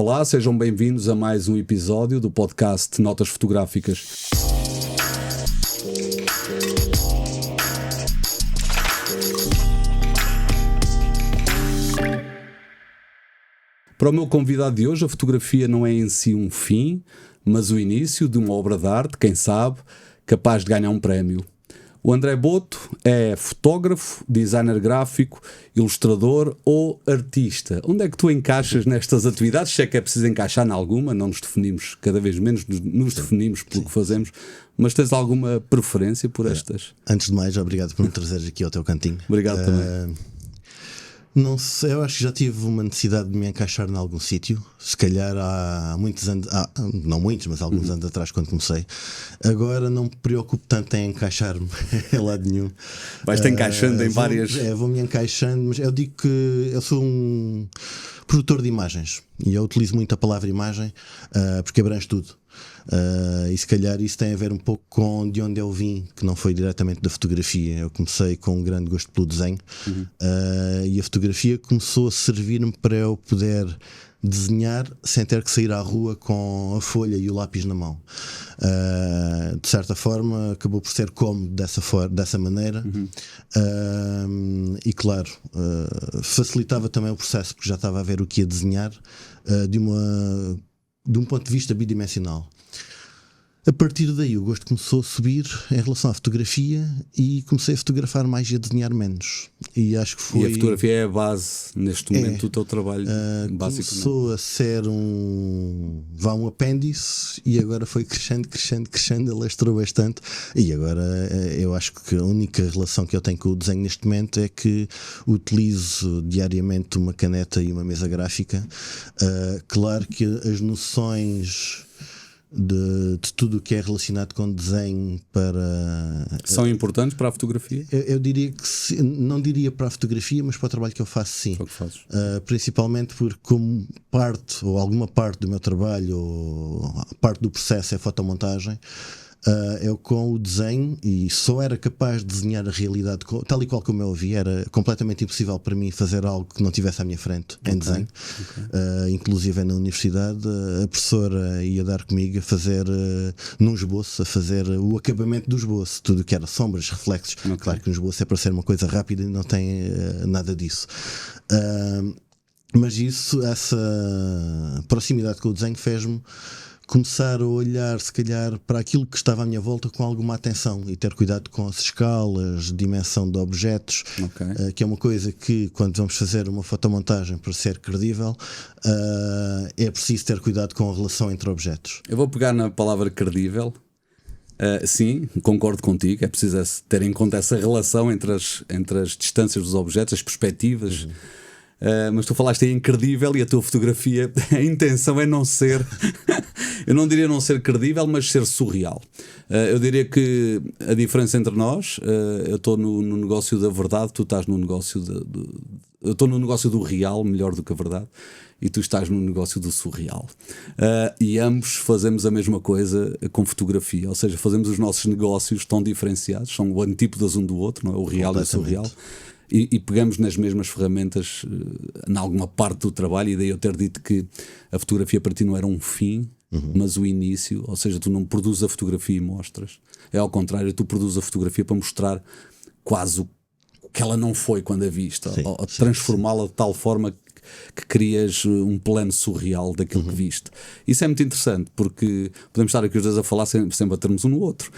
Olá, sejam bem-vindos a mais um episódio do podcast Notas Fotográficas. Para o meu convidado de hoje, a fotografia não é em si um fim, mas o início de uma obra de arte, quem sabe, capaz de ganhar um prémio. O André Boto é fotógrafo, designer gráfico, ilustrador ou artista. Onde é que tu encaixas nestas atividades? Se é que é preciso encaixar em alguma, não nos definimos, cada vez menos nos definimos pelo que fazemos, mas tens alguma preferência por estas? Antes de mais, obrigado por me trazeres aqui ao teu cantinho. Obrigado também. Não sei, eu acho que já tive uma necessidade de me encaixar em algum sítio. Se calhar há muitos anos, não muitos, mas alguns anos atrás, quando comecei. Agora não me preocupo tanto em encaixar-me em lado nenhum. Vais-te encaixando em várias. Vou-me encaixando, mas eu digo que eu sou um produtor de imagens e eu utilizo muito a palavra imagem porque abrange tudo. E se calhar isso tem a ver um pouco com de onde eu vim, que não foi diretamente da fotografia. Eu comecei com um grande gosto pelo desenho, e a fotografia começou a servir-me para eu poder desenhar sem ter que sair à rua com a folha e o lápis na mão. De certa forma acabou por ser cómodo dessa maneira. E claro, facilitava também o processo, porque já estava a ver o que ia desenhar de um ponto de vista bidimensional. A partir daí o gosto começou a subir em relação à fotografia e comecei a fotografar mais e a desenhar menos. E acho que foi. E a fotografia é a base, neste momento, do teu trabalho, basicamente. Começou a ser um apêndice e agora foi crescendo, alastrou bastante. E agora eu acho que a única relação que eu tenho com o desenho neste momento é que utilizo diariamente uma caneta e uma mesa gráfica. Claro que as noções de tudo o que é relacionado com desenho são importantes para a fotografia? Eu diria que não diria para a fotografia, mas para o trabalho que eu faço, sim. Para o que fazes. Principalmente porque como parte ou alguma parte do meu trabalho ou parte do processo é fotomontagem. Eu com o desenho, e só era capaz de desenhar a realidade tal e qual como eu a vi, era completamente impossível para mim fazer algo que não tivesse à minha frente em desenho. Inclusive na universidade a professora ia dar comigo a fazer num esboço, a fazer o acabamento do esboço, tudo que era sombras, reflexos. Claro que um esboço é para ser uma coisa rápida e não tem nada disso. Mas essa proximidade com o desenho fez-me começar a olhar, se calhar, para aquilo que estava à minha volta com alguma atenção e ter cuidado com as escalas, dimensão de objetos, que é uma coisa que, quando vamos fazer uma fotomontagem para ser credível, é preciso ter cuidado com a relação entre objetos. Eu vou pegar na palavra credível. Sim, concordo contigo, é preciso ter em conta essa relação entre as distâncias dos objetos, as perspectivas. Mas tu falaste aí incredível e a tua fotografia, a intenção é não ser eu não diria não ser credível, mas ser surreal. Eu diria que a diferença entre nós, eu estou no negócio da verdade, tu estás no negócio eu estou no negócio do real, melhor do que a verdade, e tu estás no negócio do surreal. E ambos fazemos a mesma coisa com fotografia, ou seja, fazemos os nossos negócios tão diferenciados, são o antípodas um do outro, não é? O real e o surreal. E pegamos nas mesmas ferramentas em alguma parte do trabalho, e daí eu ter dito que a fotografia para ti não era um fim, mas o início, ou seja, tu não produzes a fotografia e mostras, é ao contrário, tu produzes a fotografia para mostrar quase o que ela não foi quando a viste, ou transformá-la de tal forma que crias um plano surreal daquilo que viste. Isso é muito interessante, porque podemos estar aqui os dois a falar sem batermos um no outro.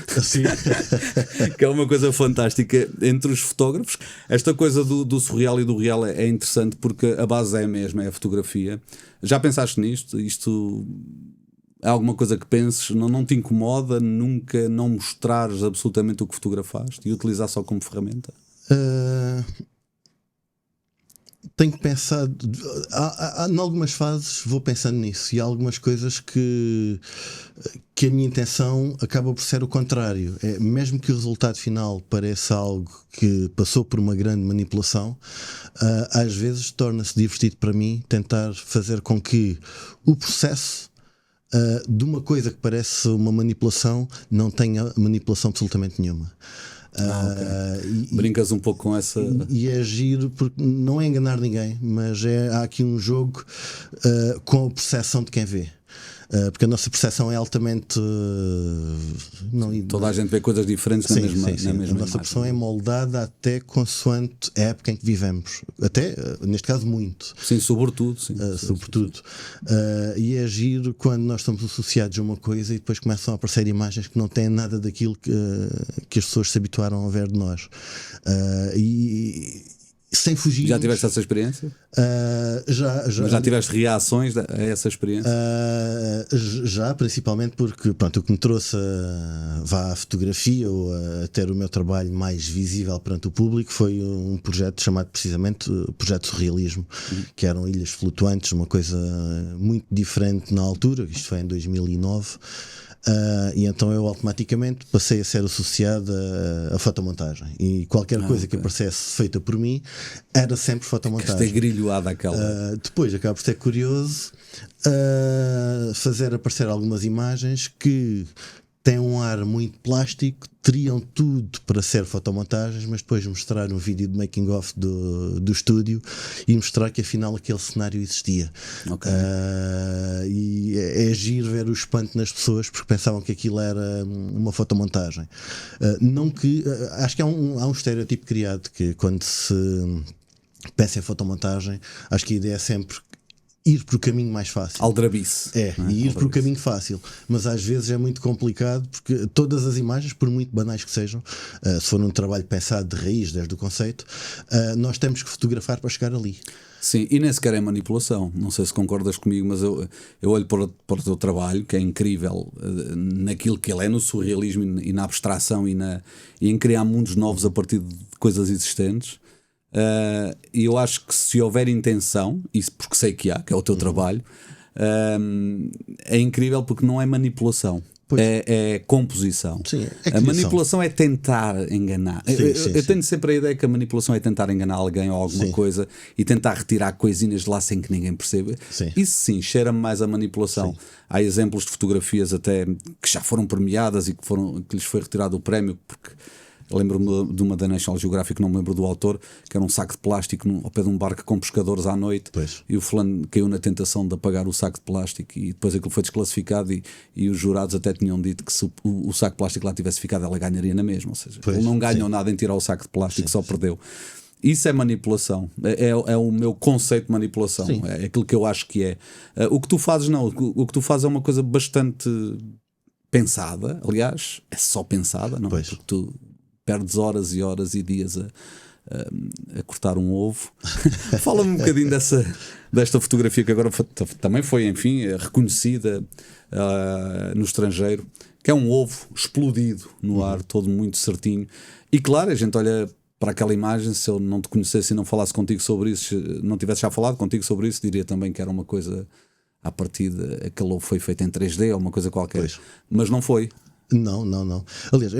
Que é uma coisa fantástica entre os fotógrafos. Esta coisa do surreal e do real é interessante, porque a base é a mesma, é a fotografia. Já pensaste nisto? Isto é alguma coisa que penses? Não te incomoda nunca não mostrares absolutamente o que fotografaste e utilizar só como ferramenta? Tenho pensado, em algumas fases vou pensando nisso, e há algumas coisas que a minha intenção acaba por ser o contrário. Mesmo que o resultado final pareça algo que passou por uma grande manipulação, às vezes torna-se divertido para mim tentar fazer com que o processo de uma coisa que parece uma manipulação não tenha manipulação absolutamente nenhuma. Brincas um pouco com essa. E é giro porque não é enganar ninguém, mas há aqui um jogo com a percepção de quem vê. Porque a nossa percepção é altamente. Toda a gente vê coisas diferentes na mesma A nossa imagem. percepção é moldada até consoante a época em que vivemos. Até, neste caso, muito. Sim, sobretudo. Sim, sobretudo. E é giro quando nós estamos associados a uma coisa e depois começam a aparecer imagens que não têm nada daquilo que as pessoas se habituaram a ver de nós. Sem fugir. Já tiveste essa experiência? Já tiveste reações a essa experiência? Já, principalmente porque pronto, o que me trouxe a fotografia ou a ter o meu trabalho mais visível perante o público foi um projeto chamado precisamente Projeto Surrealismo, que eram ilhas flutuantes, uma coisa muito diferente na altura, isto foi em 2009. E então eu automaticamente passei a ser associado a fotomontagem, e qualquer coisa que aparecesse feita por mim era sempre fotomontagem. Esta grilhoada aquela. Depois acaba por ser curioso fazer aparecer algumas imagens que têm um ar muito plástico, teriam tudo para ser fotomontagens, mas depois mostrar um vídeo de making of do estúdio e mostrar que afinal aquele cenário existia. E é giro ver o espanto nas pessoas porque pensavam que aquilo era uma fotomontagem. Acho que há um estereótipo criado que quando se pensa em fotomontagem, acho que a ideia é sempre ir por o caminho mais fácil. Aldrabice. E ir por o caminho fácil. Mas às vezes é muito complicado porque todas as imagens, por muito banais que sejam, se for um trabalho pensado de raiz, desde o conceito, nós temos que fotografar para chegar ali. Sim, e nem sequer é manipulação. Não sei se concordas comigo, mas eu olho para o teu trabalho, que é incrível naquilo que ele é, no surrealismo e na abstração e em criar mundos novos a partir de coisas existentes. E eu acho que se houver intenção, isso porque sei que há, que é o teu trabalho, é incrível porque não é manipulação, é composição. Sim, a manipulação é tentar enganar. Eu tenho sempre a ideia que a manipulação é tentar enganar alguém ou alguma coisa e tentar retirar coisinhas de lá sem que ninguém perceba. Isso sim, cheira-me mais a manipulação. Há exemplos de fotografias até que já foram premiadas e que lhes foi retirado o prémio porque... Lembro-me de uma da National Geographic, não me lembro do autor, que era um saco de plástico ao pé de um barco com pescadores à noite. E o fulano caiu na tentação de apagar o saco de plástico e depois aquilo foi desclassificado e os jurados até tinham dito que se o saco de plástico lá tivesse ficado, ela ganharia na mesma. Ou seja, ele não ganhou nada em tirar o saco de plástico, só perdeu. Isso é manipulação, é o meu conceito de manipulação, é aquilo que eu acho que é. O que tu fazes não, o que tu fazes é uma coisa bastante pensada, aliás, é só pensada, não? Porque tu perdes horas e horas e dias a cortar um ovo. Fala-me um bocadinho desta fotografia que agora também foi, enfim, reconhecida no estrangeiro, que é um ovo explodido no ar, todo muito certinho. E claro, a gente olha para aquela imagem, se eu não te conhecesse e não falasse contigo sobre isso, não tivesse já falado contigo sobre isso, diria também que era uma coisa à partida, aquele ovo foi feito em 3D ou uma coisa qualquer, mas não foi. Não. Aliás,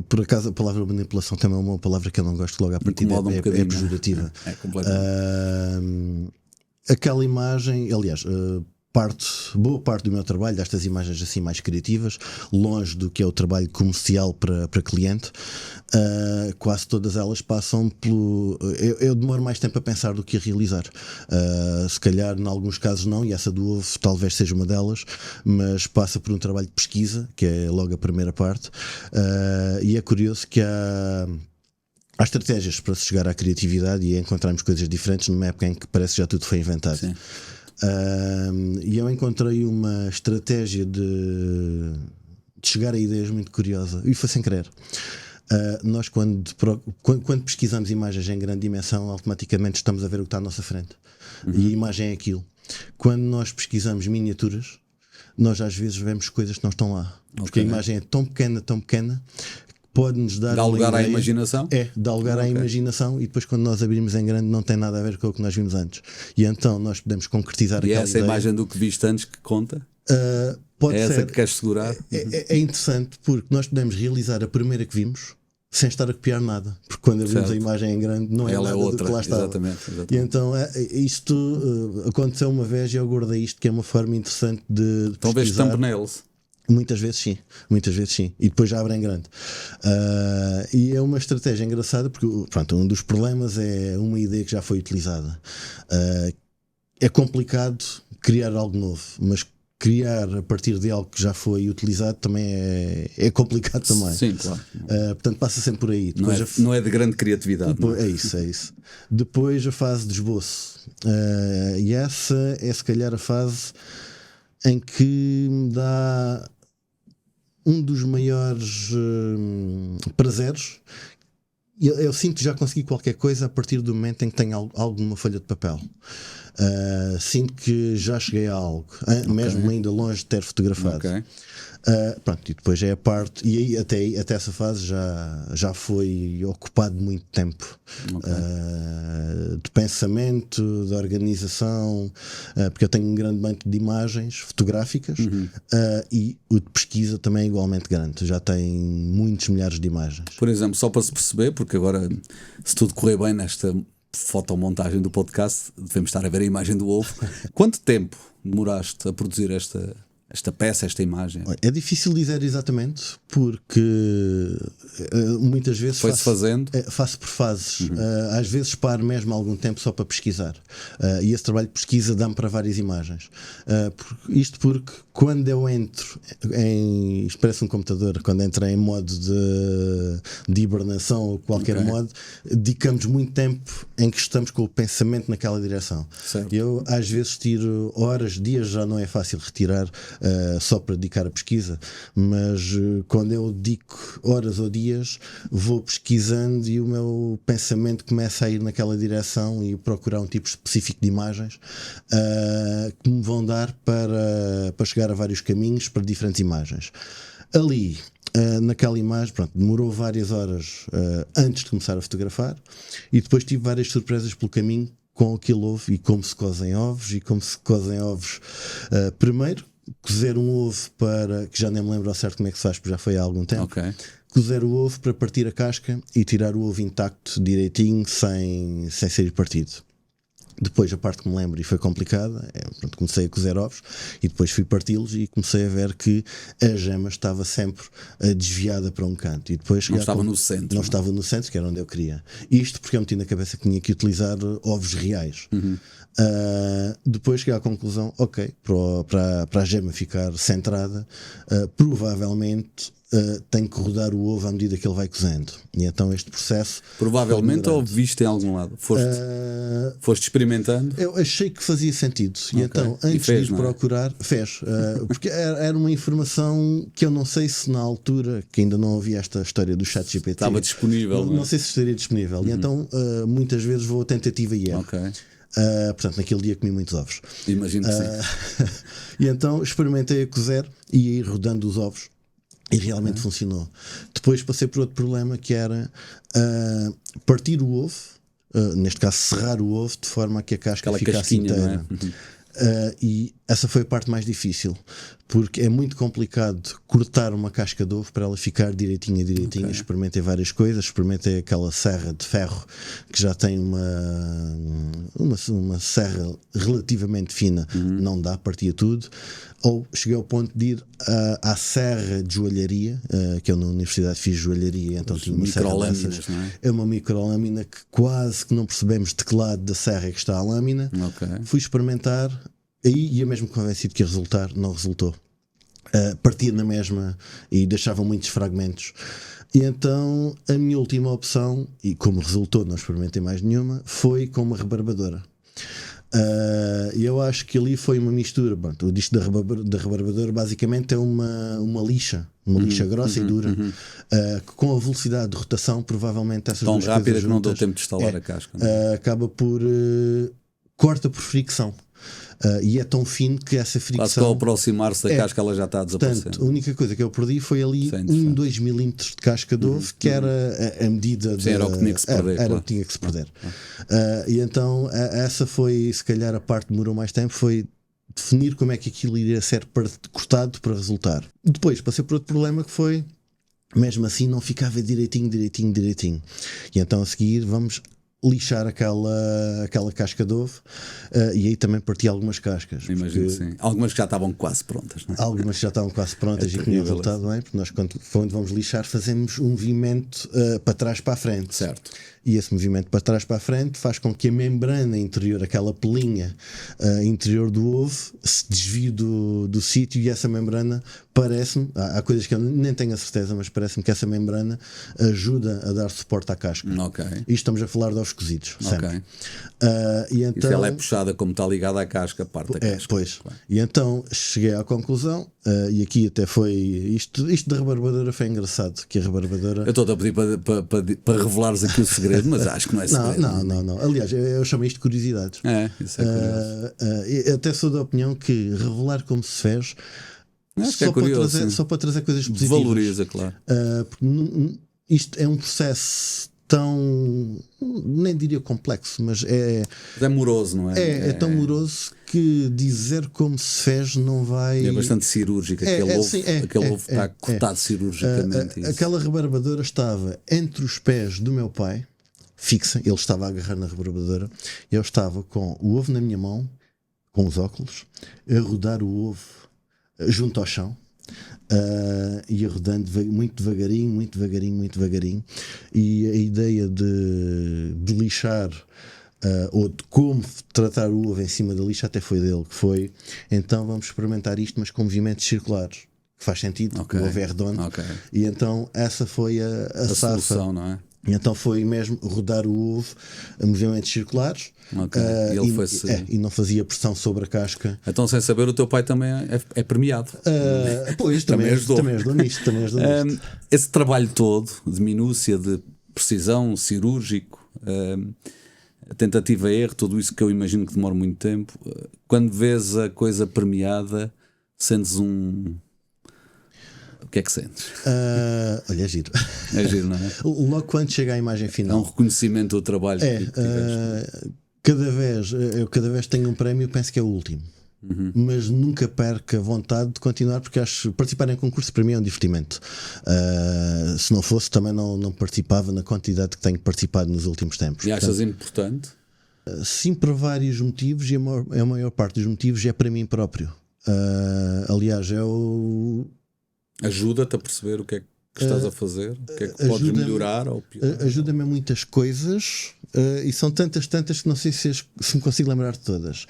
por acaso a palavra manipulação também é uma palavra que eu não gosto logo à partida, é pejorativa. Aquela imagem, aliás, boa parte do meu trabalho, destas imagens assim mais criativas, longe do que é o trabalho comercial para cliente, quase todas elas passam pelo... Eu demoro mais tempo a pensar do que a realizar. Se calhar, em alguns casos não, e essa do ovo talvez seja uma delas, mas passa por um trabalho de pesquisa, que é logo a primeira parte, e é curioso que há estratégias para se chegar à criatividade e a encontrarmos coisas diferentes numa época em que parece que já tudo foi inventado. E eu encontrei uma estratégia de chegar a ideias muito curiosa, e foi sem querer. Nós quando pesquisamos imagens em grande dimensão, automaticamente estamos a ver o que está à nossa frente, e a imagem é aquilo. Quando nós pesquisamos miniaturas, nós às vezes vemos coisas que não estão lá, porque a imagem é tão pequena, pode-nos dar dá lugar à imaginação? Dá lugar à imaginação, e depois quando nós abrimos em grande não tem nada a ver com o que nós vimos antes, e então nós podemos concretizar aquela ideia. E essa imagem do que viste antes que conta? Pode ser. Essa que queres segurar? É interessante porque nós podemos realizar a primeira que vimos sem estar a copiar nada, porque quando abrimos a imagem em grande não é nada do que lá estava. Exatamente. E então isto aconteceu uma vez e eu guardei isto, que é uma forma interessante de talvez pesquisar. thumbnails. Muitas vezes sim, e depois já abre em grande. E é uma estratégia engraçada porque, pronto, um dos problemas é uma ideia que já foi utilizada. É complicado criar algo novo, mas criar a partir de algo que já foi utilizado também é complicado também. Sim, claro. Portanto, passa sempre por aí. Não é de grande criatividade. Depois, é isso. Depois a fase de esboço. E essa é se calhar a fase em que me dá um dos maiores prazeres. Eu sinto que já consegui qualquer coisa a partir do momento em que tenho algo numa folha de papel. Sinto que já cheguei a algo, mesmo ainda longe de ter fotografado. Pronto, e depois é a parte, e aí até essa fase já foi ocupado muito tempo de pensamento, de organização, porque eu tenho um grande banco de imagens fotográficas, e o de pesquisa também é igualmente grande, já tem muitos milhares de imagens. Por exemplo, só para se perceber, porque agora, se tudo correr bem nesta fotomontagem do podcast, devemos estar a ver a imagem do ovo. Quanto tempo demoraste a produzir esta peça, esta imagem? É difícil dizer exatamente, porque muitas vezes faço por fases. Às vezes paro mesmo algum tempo só para pesquisar, e esse trabalho de pesquisa dá-me para várias imagens. Isto porque quando eu entro isto parece um computador, quando entro em modo de hibernação ou qualquer modo, dedicamos muito tempo em que estamos com o pensamento naquela direção. Certo. Eu às vezes tiro horas, dias, já não é fácil retirar só para dedicar a pesquisa, mas quando eu dedico horas ou dias, vou pesquisando e o meu pensamento começa a ir naquela direção e procurar um tipo específico de imagens que me vão dar para chegar a vários caminhos para diferentes imagens. Ali, naquela imagem, pronto, demorou várias horas antes de começar a fotografar, e depois tive várias surpresas pelo caminho com aquele ovo e como se cozem ovos, primeiro cozer um ovo que já nem me lembro ao certo como é que se faz, porque já foi há algum tempo. Cozer o ovo para partir a casca e tirar o ovo intacto direitinho, sem ser partido. Depois a parte que me lembro e foi complicada, comecei a cozer ovos e depois fui parti-los e comecei a ver que a gema estava sempre desviada para um canto, e depois não estava no centro. Não estava no centro, que era onde eu queria. Isto porque eu meti na cabeça que tinha que utilizar ovos reais. Depois cheguei à conclusão, para a gema ficar centrada, provavelmente tem que rodar o ovo à medida que ele vai cozendo, e então este processo provavelmente, ou viste em algum lado? Foste experimentando? Eu achei que fazia sentido, e então antes de ir procurar, porque era uma informação que eu não sei se na altura, que ainda não havia esta história do ChatGPT, estava disponível, não sei se estaria disponível. E então muitas vezes vou a tentativa e erro. Portanto, naquele dia comi muitos ovos. Imagino que sim. E então experimentei a cozer e a ir rodando os ovos, e realmente funcionou. Depois passei por outro problema, que era partir o ovo, neste caso serrar o ovo de forma a que a casca ficasse inteira. E essa foi a parte mais difícil, porque é muito complicado cortar uma casca de ovo para ela ficar direitinha. Experimentei várias coisas, experimentei aquela serra de ferro que já tem uma serra relativamente fina, não dá, partia tudo. Ou cheguei ao ponto de ir à serra de joalharia, que eu na universidade fiz joalharia, então tinha uma serra dessas. É uma microlâmina que quase que não percebemos de que lado da serra é que está a lâmina. Fui experimentar, aí ia mesmo convencido que ia resultar, não resultou. Partia na mesma e deixava muitos fragmentos. E então a minha última opção, e como resultou não experimentei mais nenhuma, foi com uma rebarbadora. E eu acho que ali foi uma mistura. O disco da rebarbadora basicamente é uma lixa grossa e dura, que com a velocidade de rotação, provavelmente essas tão duas rápida coisas que não deu juntas, tempo de instalar a casca. Acaba por corta por fricção. E é tão fino que essa fricção, ao aproximar-se da casca, ela já está a desaparecer. Portanto, a única coisa que eu perdi foi ali 2 milímetros de casca de ovo, que era a medida era o que tinha que se perder. Era o que tinha que se perder. E então essa foi, se calhar, a parte que demorou mais tempo, foi definir como é que aquilo iria ser cortado para resultar. Depois passei por outro problema, que foi, mesmo assim não ficava direitinho. E então a seguir vamos lixar aquela casca de ovo, e aí também parti algumas cascas. Imagino que sim. Algumas que já estavam quase prontas, não é? Algumas já estavam quase prontas e que tinham resultado bem, porque nós, quando vamos lixar, fazemos um movimento para trás para a frente. Certo. E esse movimento para trás para a frente faz com que a membrana interior, aquela pelinha interior do ovo, se desvie do sítio, e essa membrana parece-me, há coisas que eu nem tenho a certeza, mas parece-me que essa membrana ajuda a dar suporte à casca. Ok. E estamos a falar de ovos cozidos, sempre. Ok. E E então, se ela é puxada como está ligada à casca, parte da casca. Pois. Claro. E então cheguei à conclusão, e aqui até foi isto da rebarbadora foi engraçado, que a rebarbadora... Eu estou a pedir para revelares aqui o segredo, mas acho que não é segredo. Não. Aliás, eu chamo isto de curiosidades. Isso é curioso. Até sou da opinião que revelar como se fez Acho que é curioso, só para trazer coisas positivas. Valoriza, claro. Porque isto é um processo tão, nem diria complexo, mas é moroso, não é? É tão moroso que dizer como se fez não vai. É bastante cirúrgico. Aquele ovo está cortado cirurgicamente. Aquela rebarbadora estava entre os pés do meu pai, fixa, ele estava a agarrar na rebarbadora, eu estava com o ovo na minha mão, com os óculos, a rodar o ovo junto ao chão. Ia rodando muito devagarinho, e a ideia de lixar, ou de como tratar o ovo em cima da lixa, até foi dele, que foi, então vamos experimentar isto, mas com movimentos circulares, que faz sentido, o ovo é redondo, e então essa foi a solução, não é? E então foi mesmo rodar o ovo a movimentos circulares, e não fazia pressão sobre a casca. Então, sem saber, o teu pai também é premiado. Pois, também ajudou nisto. Esse trabalho todo, de minúcia, de precisão, cirúrgico, tentativa e erro, tudo isso que eu imagino que demora muito tempo, quando vês a coisa premiada, sentes um... O que é que sentes? Olha, é giro. É giro, não é? Logo quando chega à imagem final. É um reconhecimento do trabalho que tiveste. Cada vez tenho um prémio, penso que é o último. Mas nunca perco a vontade de continuar, porque acho que participar em concurso para mim é um divertimento. Se não fosse, também não participava na quantidade que tenho participado nos últimos tempos. E achas importante? Sim, por vários motivos, e a maior parte dos motivos é para mim próprio. Aliás, ajuda-te a perceber o que é que estás a fazer, o que é que podes melhorar ou piorar. Ajuda-me a muitas coisas, e são tantas que não sei se me consigo lembrar de todas.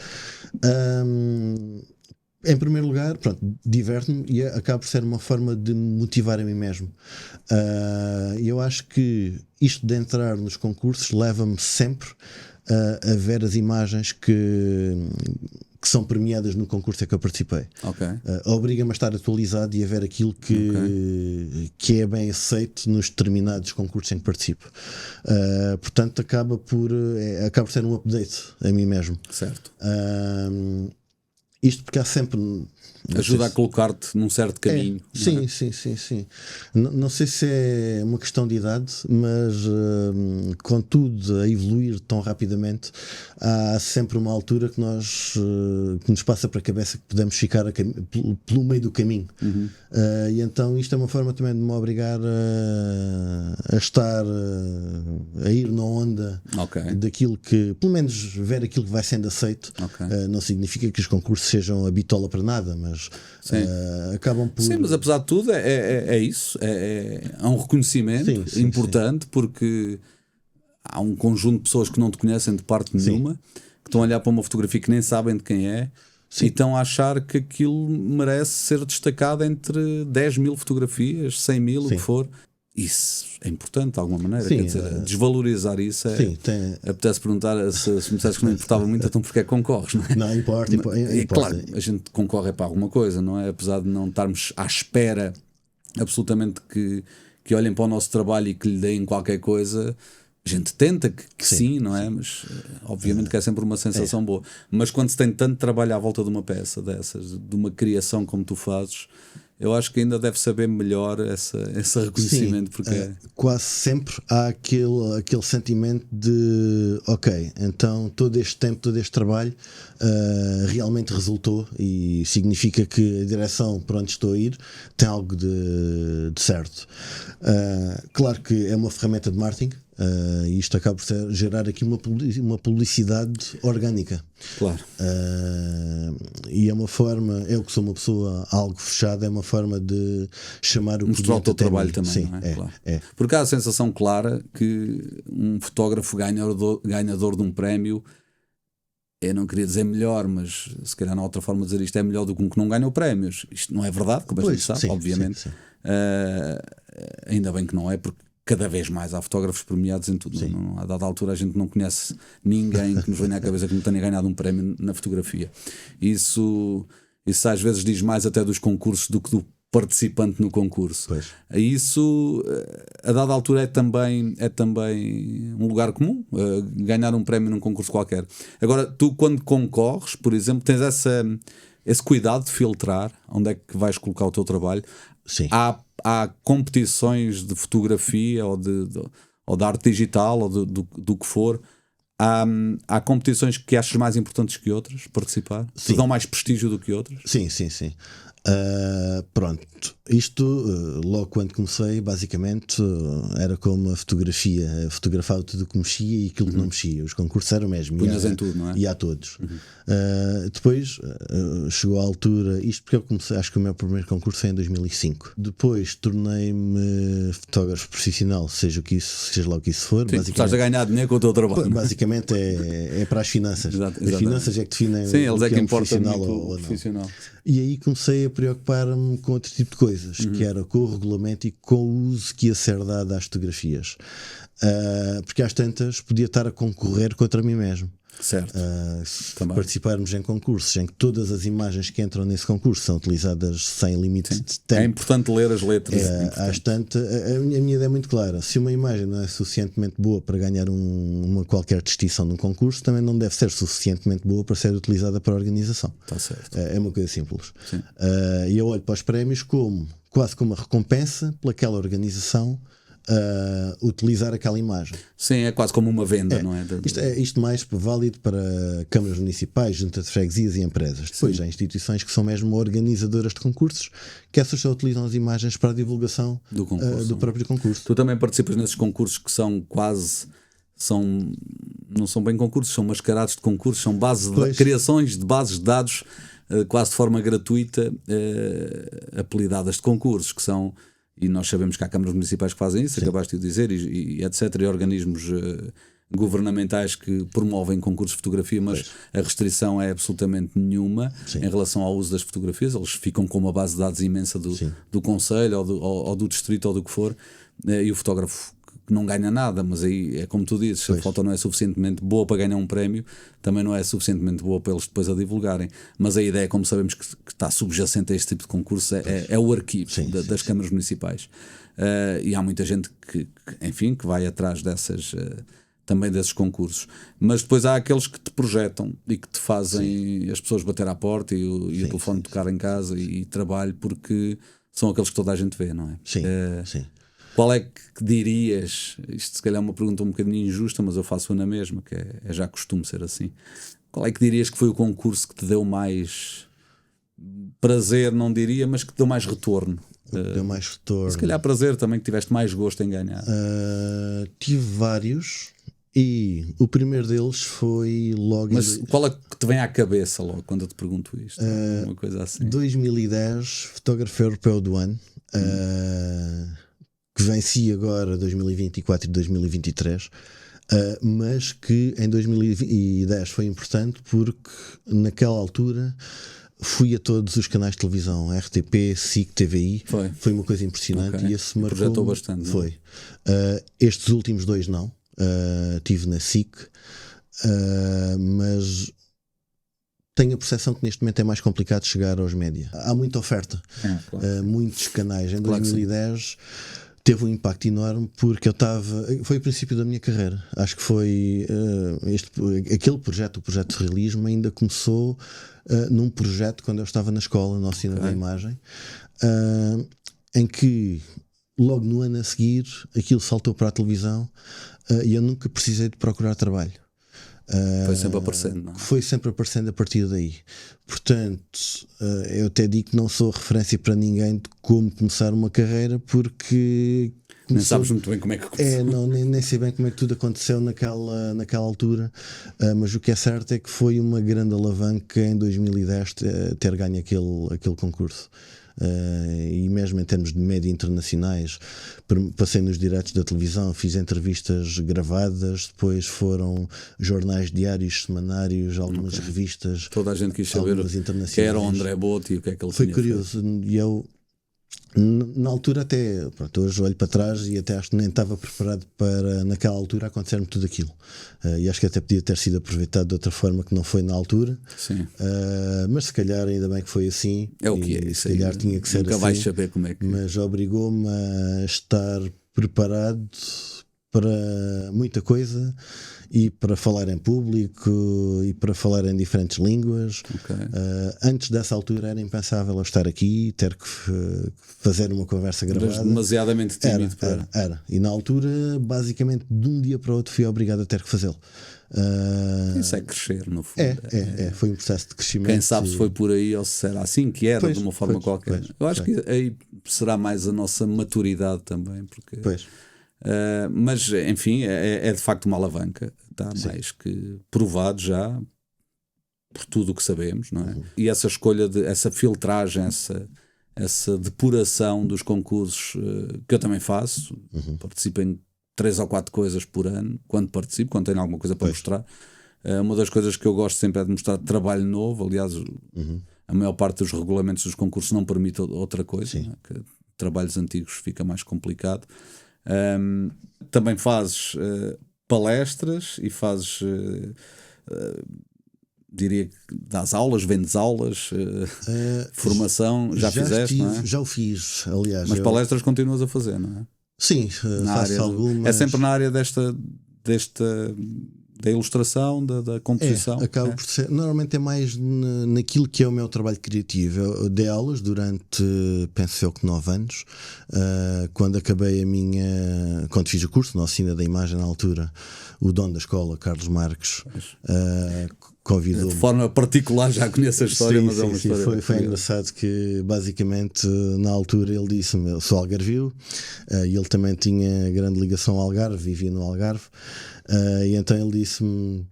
Em primeiro lugar, diverte-me e acaba por ser uma forma de me motivar a mim mesmo. Eu acho que isto de entrar nos concursos leva-me sempre a ver as imagens que são premiadas no concurso a que eu participei. Obriga-me a estar atualizado e a ver aquilo que é bem aceito nos determinados concursos em que participo. Portanto, acaba por ser um update a mim mesmo. Certo. Isto porque há sempre... Ajuda a colocar-te num certo caminho. Sim. Não sei se é uma questão de idade, mas com tudo a evoluir tão rapidamente, há sempre uma altura que nos passa para a cabeça que podemos ficar pelo meio do caminho. E então isto é uma forma também de me obrigar a estar a ir na onda daquilo que, pelo menos ver aquilo que vai sendo aceito. Não significa que os concursos sejam a bitola para nada, mas acabam por... Sim, mas apesar de tudo é isso, é um reconhecimento importante, porque há um conjunto de pessoas que não te conhecem de parte nenhuma, que estão a olhar para uma fotografia que nem sabem de quem é, e estão a achar que aquilo merece ser destacado entre 10 mil fotografias, 100 mil, o que for. Isso é importante de alguma maneira. Quer dizer, desvalorizar isso apetece perguntar se me disseste que não importava muito, então porque é que concorres, não é? Não, importa. Claro, a gente concorre para alguma coisa, não é? Apesar de não estarmos à espera absolutamente que olhem para o nosso trabalho e que lhe deem qualquer coisa, a gente tenta que sim, não é? Mas obviamente que é sempre uma sensação boa. Mas quando se tem tanto trabalho à volta de uma peça dessas, de uma criação como tu fazes, eu acho que ainda deve saber melhor esse reconhecimento. Porque quase sempre há aquele sentimento de então todo este tempo, todo este trabalho realmente resultou, e significa que a direção para onde estou a ir tem algo de certo. Claro que é uma ferramenta de marketing, E isto acaba por gerar aqui uma publicidade orgânica. Claro. E é uma forma, eu que sou uma pessoa algo fechada, é uma forma de chamar o mostrar o teu trabalho também. Sim, não é? Claro. é. Porque há a sensação clara que um fotógrafo ganhador de um prémio, eu não queria dizer melhor, mas se calhar não há outra forma de dizer isto, é melhor do que um que não ganhou prémios. Isto não é verdade, como a gente sabe, obviamente. Sim. Ainda bem que não é, porque cada vez mais há fotógrafos premiados em tudo. A dada altura a gente não conhece ninguém que nos venha à cabeça que não tenha ganhado um prémio na fotografia. Isso às vezes diz mais até dos concursos do que do participante no concurso. Pois. Isso a dada altura é também um lugar comum, ganhar um prémio num concurso qualquer. Agora, tu quando concorres, por exemplo, tens esse cuidado de filtrar onde é que vais colocar o teu trabalho. Sim. Há competições de fotografia ou de arte digital ou do que for. Há competições que achas mais importantes que outras participar? Te dão mais prestígio do que outras? Sim. Pronto, isto logo quando comecei, basicamente era como a fotografia, fotografava tudo o que mexia e aquilo que não mexia. Os concursos eram mesmo, punhas em tudo, não é? E a todos. Depois chegou a altura, isto porque eu comecei, acho que o meu primeiro concurso foi em 2005. Depois tornei-me fotógrafo profissional, seja lá o que isso for. Sim, estás a ganhar dinheiro com o teu trabalho. Basicamente é para as finanças. Exatamente. As finanças é que definem sim, eles é que importam profissional muito o profissional. E aí comecei a preocupar-me com outro tipo de coisas, que era com o regulamento e com o uso que ia ser dado às fotografias. Porque às tantas podia estar a concorrer contra mim mesmo. Certo. Se participarmos em concursos em que todas as imagens que entram nesse concurso são utilizadas sem limite de tempo. É importante ler as letras. Às tantas, a minha ideia é muito clara. Se uma imagem não é suficientemente boa para ganhar uma qualquer distinção num concurso, também não deve ser suficientemente boa para ser utilizada para a organização. Está certo. É uma coisa simples. E eu olho para os prémios quase como uma recompensa pelaquela organização utilizar aquela imagem. Sim, é quase como uma venda, não é? Isto mais válido para câmaras municipais, juntas de freguesias e empresas. Depois há instituições que são mesmo organizadoras de concursos, que essas só utilizam as imagens para a divulgação do próprio concurso. Tu também participas nesses concursos que são não são bem concursos, são mascarados de concursos, são criações de bases de dados quase de forma gratuita, apelidadas de concursos, que são. E nós sabemos que há câmaras municipais que fazem isso, acabaste de dizer, e etc. E organismos governamentais que promovem concursos de fotografia, mas a restrição é absolutamente nenhuma em relação ao uso das fotografias. Eles ficam com uma base de dados imensa do concelho ou do distrito ou do que for, e o fotógrafo que não ganha nada, mas aí é como tu dizes, se a foto não é suficientemente boa para ganhar um prémio, também não é suficientemente boa para eles depois a divulgarem. Mas a ideia, como sabemos que está subjacente a este tipo de concurso, é o arquivo das câmaras municipais. E há muita gente que vai atrás também desses concursos. Mas depois há aqueles que te projetam e que te fazem as pessoas bater à porta e o telefone tocar em casa e trabalho, porque são aqueles que toda a gente vê, não é? Sim. Qual é que dirias? Isto se calhar é uma pergunta um bocadinho injusta, mas eu faço na mesma, que é já costume ser assim. Qual é que dirias que foi o concurso que te deu mais prazer, não diria, mas que te deu mais retorno? Deu mais retorno. Se calhar prazer também, que tiveste mais gosto em ganhar. Tive vários. E o primeiro deles foi logo. Mas qual é que te vem à cabeça logo quando eu te pergunto isto? Uma coisa assim. 2010, fotógrafo europeu do ano. Que venci agora 2024 e 2023, mas que em 2010 foi importante porque naquela altura fui a todos os canais de televisão, RTP, SIC, TVI. Foi uma coisa impressionante e esse marcou. Projetou bastante. Foi. Estes últimos dois não. Tive na SIC, mas tenho a percepção que neste momento é mais complicado chegar aos média. Há muita oferta, muitos canais. Em 2010 teve um impacto enorme porque foi o princípio da minha carreira. Acho que foi aquele projeto, o projeto de realismo, ainda começou num projeto quando eu estava na escola, na oficina da imagem, em que logo no ano a seguir aquilo saltou para a televisão e eu nunca precisei de procurar trabalho. Foi sempre aparecendo, não é? Foi sempre aparecendo a partir daí. Portanto, eu até digo que não sou referência para ninguém de como começar uma carreira, porque Nem sabes muito bem como é que aconteceu. Não, nem sei bem como é que tudo aconteceu naquela altura, mas o que é certo é que foi uma grande alavanca em 2010 ter ganho aquele concurso. E mesmo em termos de média internacionais, passei nos diretos da televisão, fiz entrevistas gravadas, depois foram jornais diários, semanários, algumas revistas. Toda a gente quis saber quem era o André Botti e o que é que ele Foi tinha curioso, feito. e eu na altura até, pronto, hoje olho para trás e até acho que nem estava preparado para naquela altura acontecer-me tudo aquilo, e acho que até podia ter sido aproveitado de outra forma que não foi na altura. Sim. Mas se calhar ainda bem que foi assim, é o que é, se calhar tinha que ser nunca assim, vais saber como é que... mas obrigou-me a estar preparado para muita coisa, e para falar em público e para falar em diferentes línguas. Okay. Antes dessa altura era impensável eu estar aqui, ter que fazer uma conversa gravada. Eras demasiadamente tímido. Era. E na altura, basicamente, de um dia para o outro fui obrigado a ter que fazê-lo. Isso é crescer, no fundo. Foi um processo de crescimento. Quem sabe se foi por aí ou se será assim que era, de uma forma qualquer. Eu acho que aí será mais a nossa maturidade também, porque... mas enfim, é de facto uma alavanca, está mais que provado já por tudo o que sabemos, não é? E essa escolha, essa filtragem, essa depuração dos concursos, que eu também faço, participo em 3 ou 4 coisas por ano, quando tenho alguma coisa para mostrar. Uma das coisas que eu gosto sempre é de mostrar trabalho novo. Aliás, a maior parte dos regulamentos dos concursos não permite outra coisa, não é? Que trabalhos antigos fica mais complicado. Também fazes palestras e fazes, diria que dás aulas, vendes aulas, formação, já fizeste, não é? Já o fiz, aliás. Mas palestras continuas a fazer, não é? Sim, faço algumas. É sempre na área da ilustração, da composição. Acaba por ser, normalmente é mais naquilo que é o meu trabalho criativo. Eu dei aulas durante, penso eu que 9 anos. Quando acabei quando fiz o curso na oficina da imagem na altura, o dono da escola, Carlos Marques, convidou-me. De forma particular já conheço a história, mas é uma história. Foi engraçado que basicamente na altura ele disse-me: eu sou algarvio, e ele também tinha grande ligação ao Algarve, vivia no Algarve. E então ele disse-me: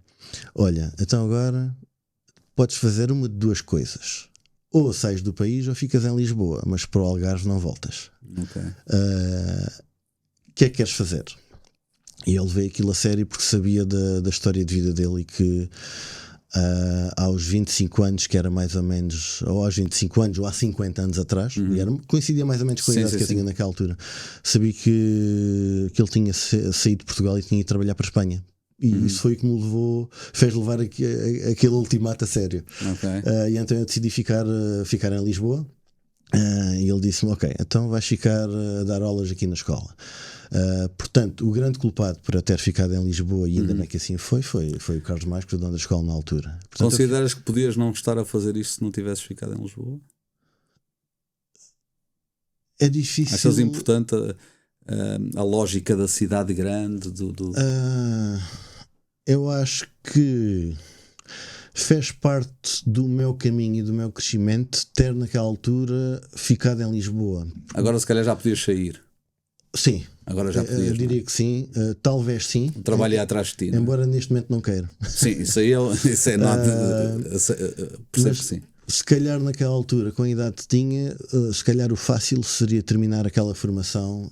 olha, então agora podes fazer uma de 2 coisas, ou sais do país ou ficas em Lisboa, mas para o Algarve não voltas. O que é que queres fazer? E ele veio aquilo a sério porque sabia da história de vida dele, e que aos 25 anos, que era mais ou menos, ou aos 25 anos ou há 50 anos atrás, e coincidia mais ou menos com a idade que eu tinha naquela altura, sabia que ele tinha saído de Portugal e tinha ido trabalhar para a Espanha. E isso foi o que me fez levar aquele ultimato a sério. E então eu decidi ficar em Lisboa. E ele disse-me: ok, então vais ficar a dar aulas aqui na escola. Portanto, o grande culpado por eu ter ficado em Lisboa, e ainda bem que assim foi o Carlos Marques, o dono da escola na altura. Portanto, consideras que podias não estar a fazer isto se não tivesses ficado em Lisboa? É difícil. Achas importante a lógica da cidade grande? Eu acho que fez parte do meu caminho e do meu crescimento ter naquela altura ficado em Lisboa. Agora se calhar já podias sair. Sim, agora já podias, diria que sim, talvez sim. O trabalho é atrás de ti, embora neste momento não queira. Sim, isso é nada. Percebo que sim. Se calhar naquela altura, com a idade que tinha, se calhar o fácil seria terminar aquela formação,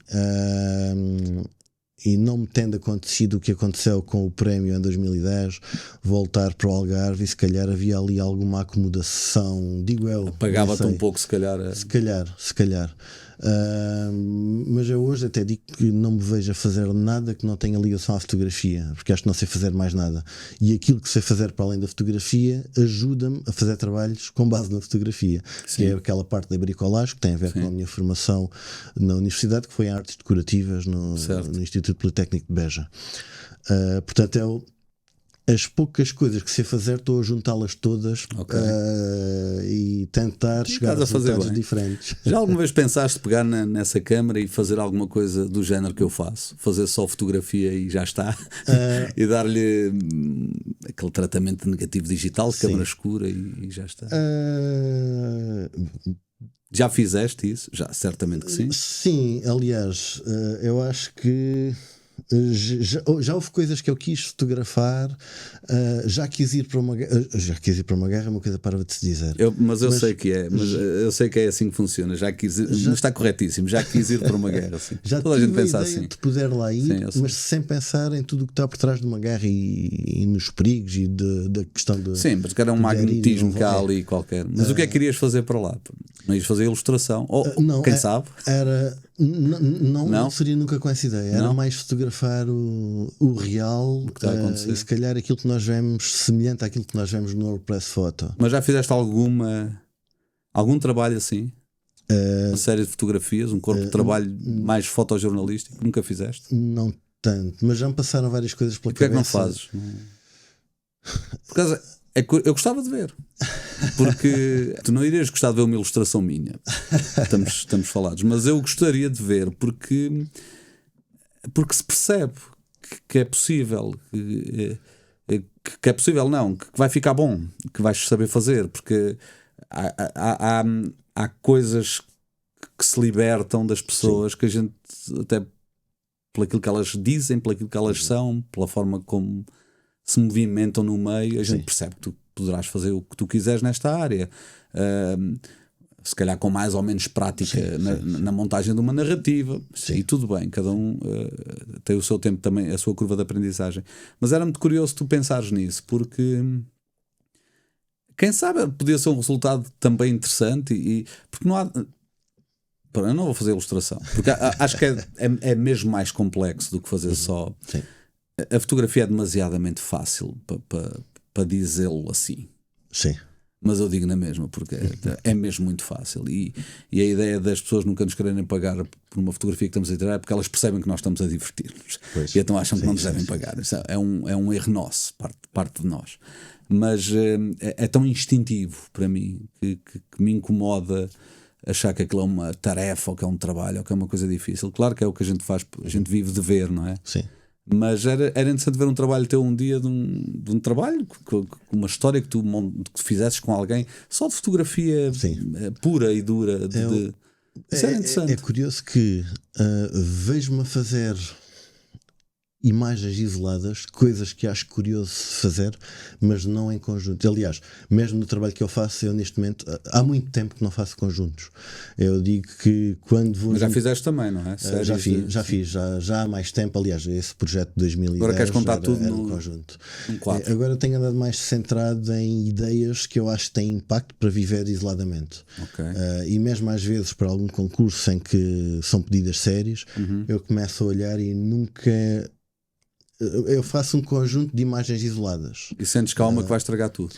e não me tendo acontecido o que aconteceu com o prémio em 2010, voltar para o Algarve, e se calhar havia ali alguma acomodação, digo eu. Pagava-te um pouco, se calhar. Se calhar. Mas eu hoje até digo que não me vejo a fazer nada que não tenha ligação à fotografia, porque acho que não sei fazer mais nada, e aquilo que sei fazer para além da fotografia ajuda-me a fazer trabalhos com base na fotografia. Sim. Que é aquela parte da bricolagem que tem a ver com a minha formação na universidade, que foi em artes decorativas no Instituto Politécnico de Beja. Portanto, as poucas coisas que sei fazer, estou a juntá-las todas, e tentar chegar a resultados diferentes. Já alguma vez pensaste pegar nessa câmara e fazer alguma coisa do género que eu faço? Fazer só fotografia e já está? E dar-lhe aquele tratamento negativo digital, câmara escura, e já está? Já fizeste isso? Já, certamente que sim. Sim, aliás, eu acho que já houve coisas que eu quis fotografar, já quis ir para uma guerra. Já quis ir para uma guerra, é uma coisa para de se dizer. Mas eu sei que é, mas eu sei que é assim que funciona. Já quis ir, mas está corretíssimo, já quis ir para uma guerra. Assim. Já toda a gente tive pensa a ideia assim. de poder lá ir, Sim, mas sem pensar em tudo o que está por trás de uma guerra e nos perigos e da questão de. Sim, mas que era um magnetismo que há ali qualquer. Mas o que é que querias fazer para lá? Não ias fazer ilustração? Ou Não, quem sabe? Era. Não seria nunca com essa ideia. Era Não? mais fotografar o real que está a acontecer. e se calhar aquilo que nós vemos semelhante àquilo que nós vemos no WordPress Photo. Mas já fizeste algum trabalho assim? Uma série de fotografias, um corpo de trabalho mais fotojornalístico? Nunca fizeste? Não tanto, mas já me passaram várias coisas pela Porquê é que não cabeça. fazes? Por causa, eu gostava de ver. Porque tu não irias gostar de ver uma ilustração minha. Estamos falados. Mas eu gostaria de ver porque se percebe que é possível. Que é possível, não, que vai ficar bom, que vais saber fazer, porque há coisas que se libertam das pessoas. Sim. Que a gente, até por aquilo que elas dizem, por aquilo que elas são, pela forma como se movimentam no meio, a gente percebe que tu poderás fazer o que tu quiseres nesta área. Se calhar com mais ou menos prática na montagem de uma narrativa. E tudo bem, cada um tem o seu tempo também, a sua curva de aprendizagem. Mas era muito curioso tu pensares nisso, porque quem sabe podia ser um resultado também interessante. Porque não há. Eu não vou fazer ilustração, porque acho que é mesmo mais complexo do que fazer só. Sim. A fotografia é demasiadamente fácil para dizê-lo assim. Sim. Mas eu digo na mesma, porque é mesmo muito fácil. E a ideia das pessoas nunca nos quererem pagar por uma fotografia que estamos a tirar é porque elas percebem que nós estamos a divertir-nos. E então acham que não nos devem pagar. Isso é um erro nosso, parte de nós. Mas é tão instintivo para mim que me incomoda achar que aquilo é uma tarefa ou que é um trabalho ou que é uma coisa difícil. Claro que é o que a gente faz, a gente vive de ver, não é? Sim. Mas era interessante ver um trabalho teu um dia de um trabalho, com uma história que tu fizesses com alguém, só de fotografia pura e dura. Isso era interessante. É curioso que vejo-me a fazer imagens isoladas, coisas que acho curioso fazer, mas não em conjunto. Aliás, mesmo no trabalho que eu faço, eu neste momento, há muito tempo que não faço conjuntos. Eu digo que quando vou... Mas já fizeste também, não é? Já fiz, já há mais tempo. Aliás, esse projeto de 2010 agora queres contar tudo era no conjunto. Agora tenho andado mais centrado em ideias que eu acho que têm impacto para viver isoladamente. E mesmo às vezes para algum concurso em que são pedidas séries, eu começo a olhar e nunca... Eu faço um conjunto de imagens isoladas. E sentes calma que vai estragar tudo.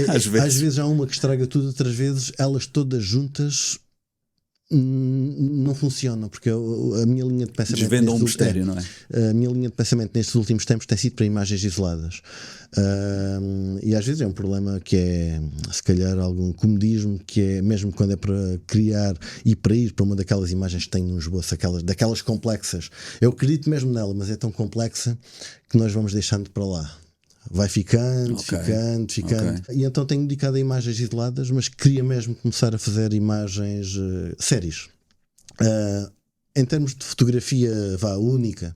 Às vezes há uma que estraga tudo, outras vezes elas todas juntas não funcionam, porque a minha linha de pensamento desvendam um mistério, não é? A minha linha de pensamento nestes últimos tempos tem sido para imagens isoladas, e às vezes é um problema que é se calhar algum comodismo, que é mesmo quando é para criar e para ir para uma daquelas imagens que tem um esboço, daquelas complexas, eu acredito mesmo nela, mas é tão complexa que nós vamos deixando para lá. Vai ficando. E então tenho dedicado a imagens isoladas, mas queria mesmo começar a fazer imagens séries. Em termos de fotografia única,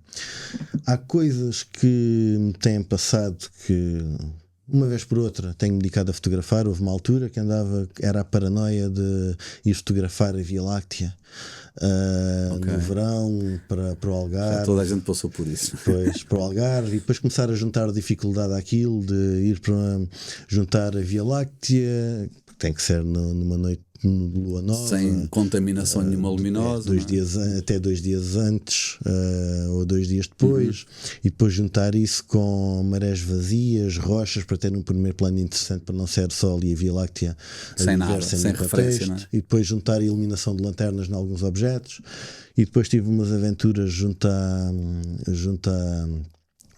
há coisas que me têm passado que uma vez por outra tenho dedicado a fotografar. Houve uma altura que era a paranoia de ir fotografar a Via Láctea no verão para o Algarve. Já toda a gente passou por isso. Depois para o Algarve, e depois começar a juntar dificuldade àquilo de ir para juntar a Via Láctea, que tem que ser numa noite de lua nova, sem contaminação nenhuma luminosa, até 2 dias antes ou 2 dias depois, e depois juntar isso com marés vazias, rochas, para ter um primeiro plano interessante, para não ser só ali a Via Láctea sem nada, sem referência, não é? E depois juntar a iluminação de lanternas em alguns objetos, e depois tive umas aventuras junto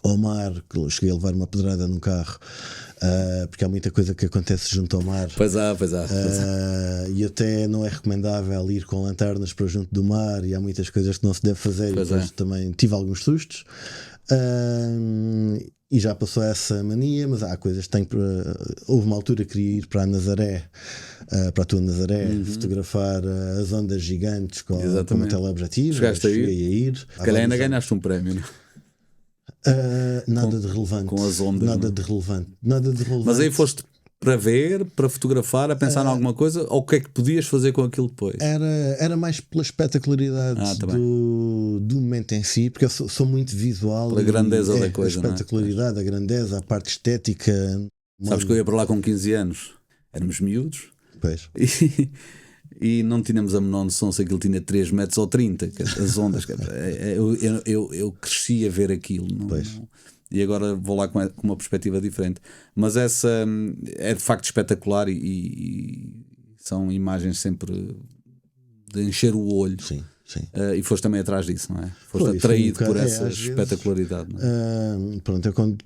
ao mar, que cheguei a levar uma pedrada num carro, porque há muita coisa que acontece junto ao mar. Pois há. E até não é recomendável ir com lanternas para junto do mar, e há muitas coisas que não se deve fazer. Também tive alguns sustos. E já passou essa mania, mas há coisas que tenho para. Houve uma altura que queria ir para a Nazaré, para a tua Nazaré, fotografar as ondas gigantes com uma teleobjetivo. Chegaste a ir? Cheguei a ir. Se calhar ainda ganhaste um prémio, não? Nada de relevante. Com as ondas. Nada de relevante. Nada de relevante. Mas aí foste para ver, para fotografar, a pensar em alguma coisa, ou o que é que podias fazer com aquilo depois? Era mais pela espetacularidade do momento em si, porque eu sou muito visual. Pela grandeza da coisa. A espetacularidade, a grandeza, a parte estética. Sabes que eu ia para lá com 15 anos, éramos miúdos. Pois. E não tínhamos a menor noção se aquilo tinha 3 metros ou 30, as ondas. Eu cresci a ver aquilo. E agora vou lá com uma perspectiva diferente. Mas essa é de facto espetacular e são imagens sempre de encher o olho. Sim. E foste também atrás disso, não é? Foste atraído por essa espetacularidade. Não é? Pronto, eu quando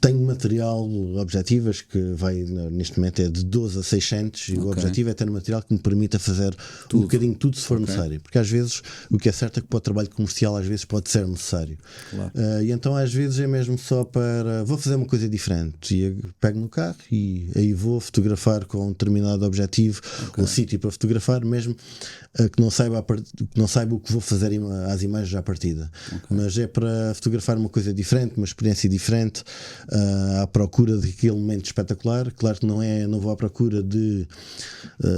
tenho material, objetivas que vai neste momento é de 12 a 600 e o objetivo é ter material que me permita fazer um bocadinho tudo se for necessário, porque às vezes o que é certo é que para o trabalho comercial às vezes pode ser necessário. Claro. E então às vezes é mesmo só para vou fazer uma coisa diferente e eu pego no carro e aí vou fotografar com um determinado objetivo ou sítio para fotografar, mesmo que não saiba o que vou fazer às imagens à partida, mas é para fotografar uma coisa diferente, uma experiência diferente, à procura de aquele momento espetacular. Claro que não vou à procura de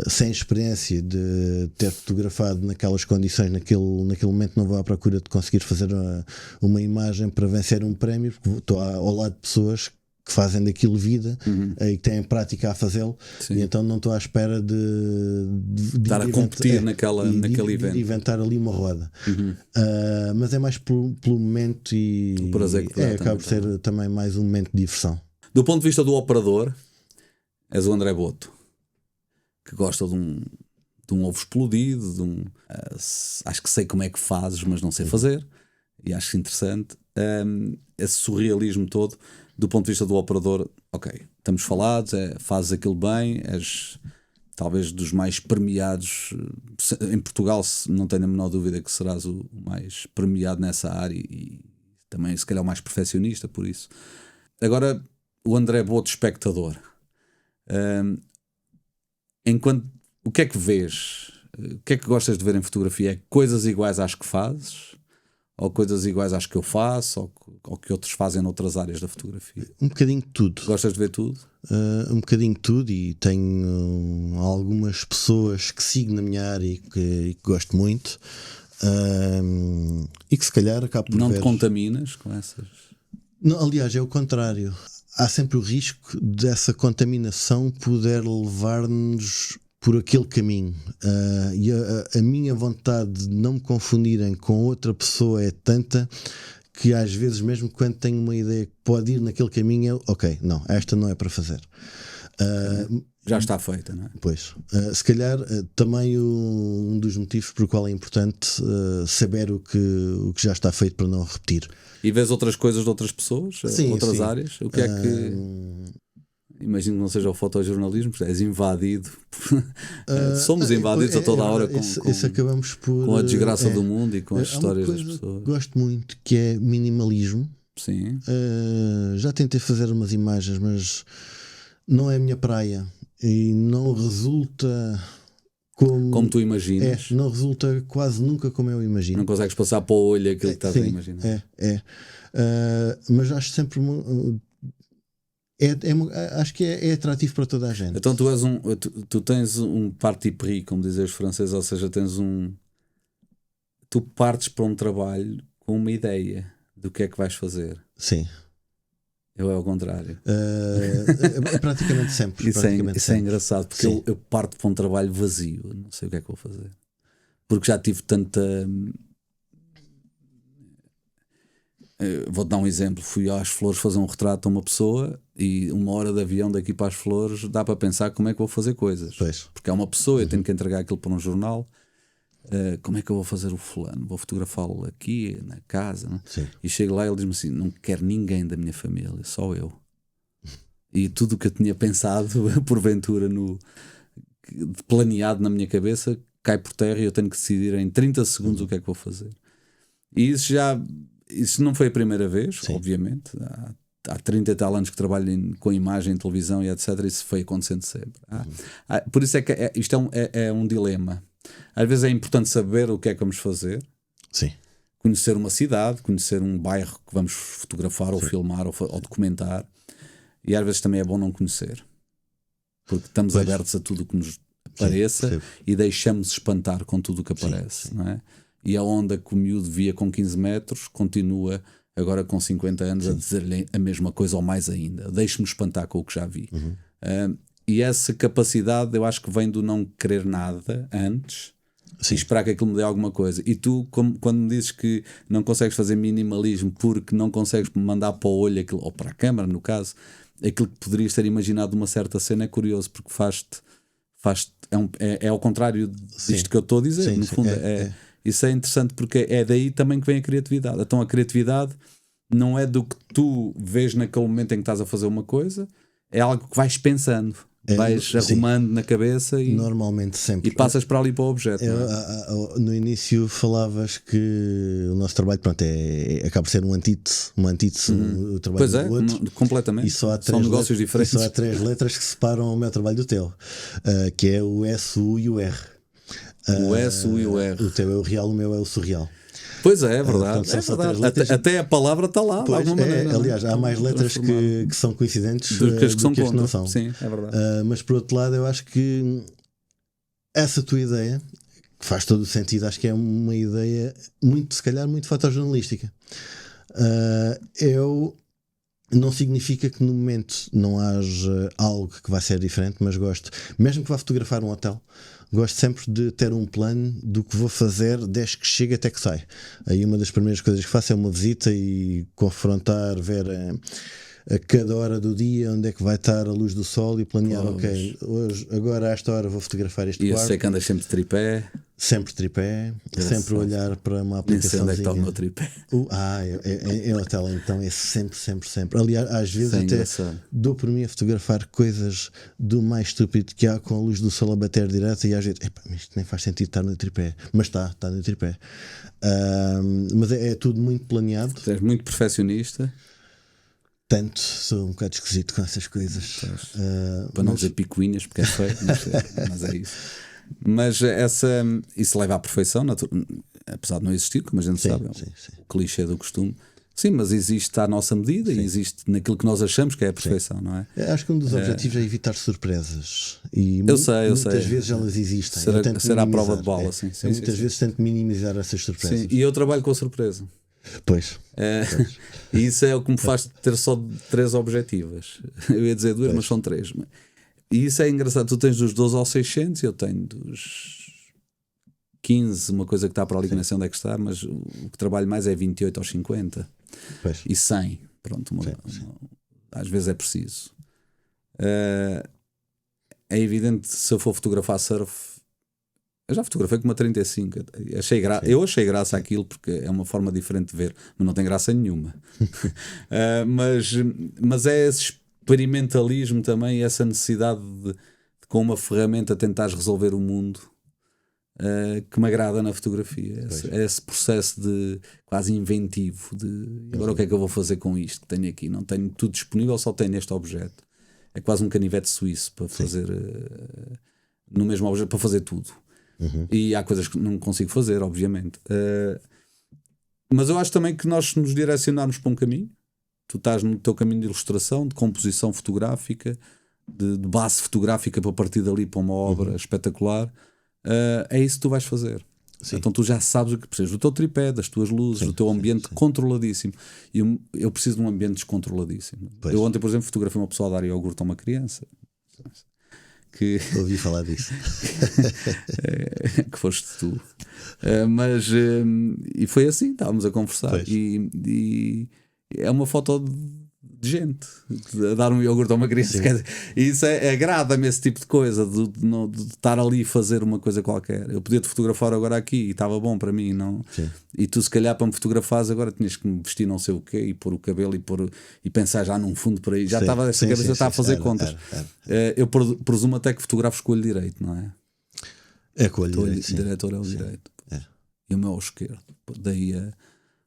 sem experiência de ter fotografado naquelas condições naquele momento, não vou à procura de conseguir fazer uma imagem para vencer um prémio, porque estou ao lado de pessoas que fazem daquilo vida e que têm prática a fazê-lo, e então não estou à espera de estar a competir naquele evento, de inventar ali uma roda. Mas é mais pelo momento e o prazer que acaba por ser também mais um momento de diversão. Do ponto de vista do operador, és o André Boto, que gosta de um ovo explodido, acho que sei como é que fazes, mas não sei fazer, e acho interessante esse surrealismo todo. Do ponto de vista do operador, ok, estamos falados, fazes aquilo bem, és talvez dos mais premiados em Portugal, não tenho a menor dúvida que serás o mais premiado nessa área e também se calhar o mais perfeccionista por isso. Agora, o André Boto espectador, o que é que vês? O que é que gostas de ver em fotografia? É coisas iguais às que fazes? Ou coisas iguais às que eu faço, ou que outros fazem noutras áreas da fotografia? Um bocadinho de tudo. Gostas de ver tudo? Um bocadinho de tudo, e tenho algumas pessoas que sigo na minha área e que gosto muito, e que se calhar acabo por não ver... te contaminas com essas? Não, aliás, é o contrário. Há sempre o risco dessa contaminação poder levar-nos por aquele caminho, e a minha vontade de não me confundirem com outra pessoa é tanta que às vezes, mesmo quando tenho uma ideia que pode ir naquele caminho, ok, não, esta não é para fazer. Já está feita, não é? Pois, se calhar também um dos motivos por qual é importante saber o que já está feito para não repetir. E vês outras coisas de outras pessoas, outras áreas? O que é que... Imagino que não seja o fotojornalismo, porque és invadido. Somos invadidos a toda a hora com a desgraça do mundo e com as histórias das pessoas. Gosto muito, que é minimalismo. Sim. Já tentei fazer umas imagens, mas não é a minha praia e não resulta como tu imaginas. Não resulta quase nunca como eu imagino. Não consegues passar para o olho aquilo que estás a imaginar. Mas acho sempre acho que é atrativo para toda a gente. Então tu tens um parti pris, como dizem os franceses, ou seja, tu partes para um trabalho com uma ideia do que é que vais fazer. Sim. Eu é ao contrário. Praticamente sempre. Isso é engraçado, porque eu parto para um trabalho vazio, não sei o que é que vou fazer, porque já tive tanta... Vou-te dar um exemplo. Fui às Flores fazer um retrato a uma pessoa e 1 hora de avião daqui para as Flores dá para pensar como é que vou fazer coisas. Pois. Porque é uma pessoa, eu tenho que entregar aquilo para um jornal. Como é que eu vou fazer o fulano? Vou fotografá-lo aqui na casa, não? E chego lá e ele diz-me assim: não quero ninguém da minha família, só eu. E tudo o que eu tinha pensado porventura planeado na minha cabeça cai por terra e eu tenho que decidir em 30 segundos o que é que vou fazer. E isso isso não foi a primeira vez, Sim. obviamente. Há 30 e tal anos que trabalho com imagem, televisão e etc. Isso foi acontecendo sempre. Por isso é que isto é um dilema. Às vezes é importante saber o que é que vamos fazer. Sim. Conhecer uma cidade, conhecer um bairro que vamos fotografar ou filmar ou documentar. E às vezes também é bom não conhecer. Porque estamos abertos a tudo o que nos apareça e deixamos espantar com tudo o que aparece. Não é? E a onda que o miúdo via com 15 metros continua agora com 50 anos a dizer-lhe a mesma coisa ou mais ainda. Deixe-me espantar com o que já vi. E essa capacidade eu acho que vem do não querer nada antes e esperar que aquilo me dê alguma coisa. E tu, quando me dizes que não consegues fazer minimalismo porque não consegues mandar para o olho aquilo, ou para a câmara, no caso, aquilo que poderias ter imaginado de uma certa cena, é curioso, porque é ao contrário disto que eu estou a dizer. No fundo, isso é interessante, porque é daí também que vem a criatividade. Então a criatividade não é do que tu vês naquele momento em que estás a fazer uma coisa, é algo que vais pensando, vais arrumando na cabeça e, normalmente sempre. E passas para ali para o objeto. No início falavas que o nosso trabalho, pronto, acaba por ser um antítese o trabalho do outro. Completamente. E só há São negócios diferentes. E só há 3 letras que separam o meu trabalho do teu, que é o S, o U e o R. O S, o U e o R. O teu é o real, o meu é o surreal. Pois é verdade. Letras. Até a palavra está lá, de alguma maneira. Aliás, há mais letras que são coincidentes do que as que não são. Sim, é verdade. Mas por outro lado, eu acho que essa tua ideia, que faz todo o sentido, acho que é uma ideia se calhar muito fotojornalística. Não significa que no momento não haja algo que vai ser diferente, mas gosto, mesmo que vá fotografar um hotel, gosto sempre de ter um plano do que vou fazer desde que chega até que sai. Aí uma das primeiras coisas que faço é uma visita e confrontar, ver a cada hora do dia onde é que vai estar a luz do sol e planear, agora a esta hora vou fotografar este quarto. E eu sei que andas sempre de tripé. Sempre tripé, sempre olhar para uma aplicação. Nem sei onde é que está o meu tripé. Em hotel então é sempre. Aliás, às vezes até dou por mim a fotografar coisas do mais estúpido que há com a luz do sol a bater direto e às vezes, isto nem faz sentido estar no tripé. Mas está no tripé. Mas é tudo muito planeado. Tu és muito perfeccionista. Tanto, sou um bocado esquisito com essas coisas. Para não dizer picuinhas, porque é feio, mas é isso. Mas isso leva à perfeição, apesar de não existir, como a gente sabe, o clichê do costume. Sim, mas existe à nossa medida e existe naquilo que nós achamos que é a perfeição, não é? Acho que um dos objetivos é evitar surpresas. E eu sei. Muitas vezes elas existem. Será a prova de bola, sim. Muitas vezes tento minimizar essas surpresas. Sim, e eu trabalho com a surpresa. Pois. E isso é o que me faz ter só 3 objetivos. Eu ia dizer 2, mas são 3. E isso é engraçado. Tu tens dos 12 ao 600, eu tenho dos 15, uma coisa que está para ali, que não sei onde é que está, mas o que trabalho mais é 28 aos 50. Pois. E 100. Pronto, às vezes é preciso. É evidente, se eu for fotografar surf, eu já fotografei com uma 35. Eu achei graça àquilo, porque é uma forma diferente de ver, mas não tem graça nenhuma. Mas é esse experimentalismo também, essa necessidade de com uma ferramenta tentares resolver o mundo, que me agrada na fotografia. Esse processo de quase inventivo de agora o que é que eu vou fazer com isto que tenho aqui? Não tenho tudo disponível, só tenho este objeto. É quase um canivete suíço para fazer no mesmo objeto, para fazer tudo. E há coisas que não consigo fazer, obviamente. Mas eu acho também que nós nos direcionarmos para um caminho. Tu estás no teu caminho de ilustração, de composição fotográfica, de base fotográfica para partir dali para uma obra espetacular. É isso que tu vais fazer. Então tu já sabes o que precisas do teu tripé, das tuas luzes, do teu ambiente controladíssimo. E eu preciso de um ambiente descontroladíssimo. Eu ontem, por exemplo, fotografei uma pessoa a dar iogurte a uma criança. Ouvi falar disso. Que foste tu. E foi assim, estávamos a conversar. E é uma foto de gente a dar um iogurte a uma criança. E isso agrada-me, esse tipo de coisa, de estar ali e fazer uma coisa qualquer. Eu podia te fotografar agora aqui e estava bom para mim, não? E tu, se calhar, para me fotografares agora tinhas que me vestir não sei o quê e pôr o cabelo e pensar já num fundo por aí. Já estava, essa cabeça está a fazer contas. Eu presumo até que fotografes com o olho direito, não é? É com o olho direito. O diretor é o direito. E o meu é o esquerdo. Daí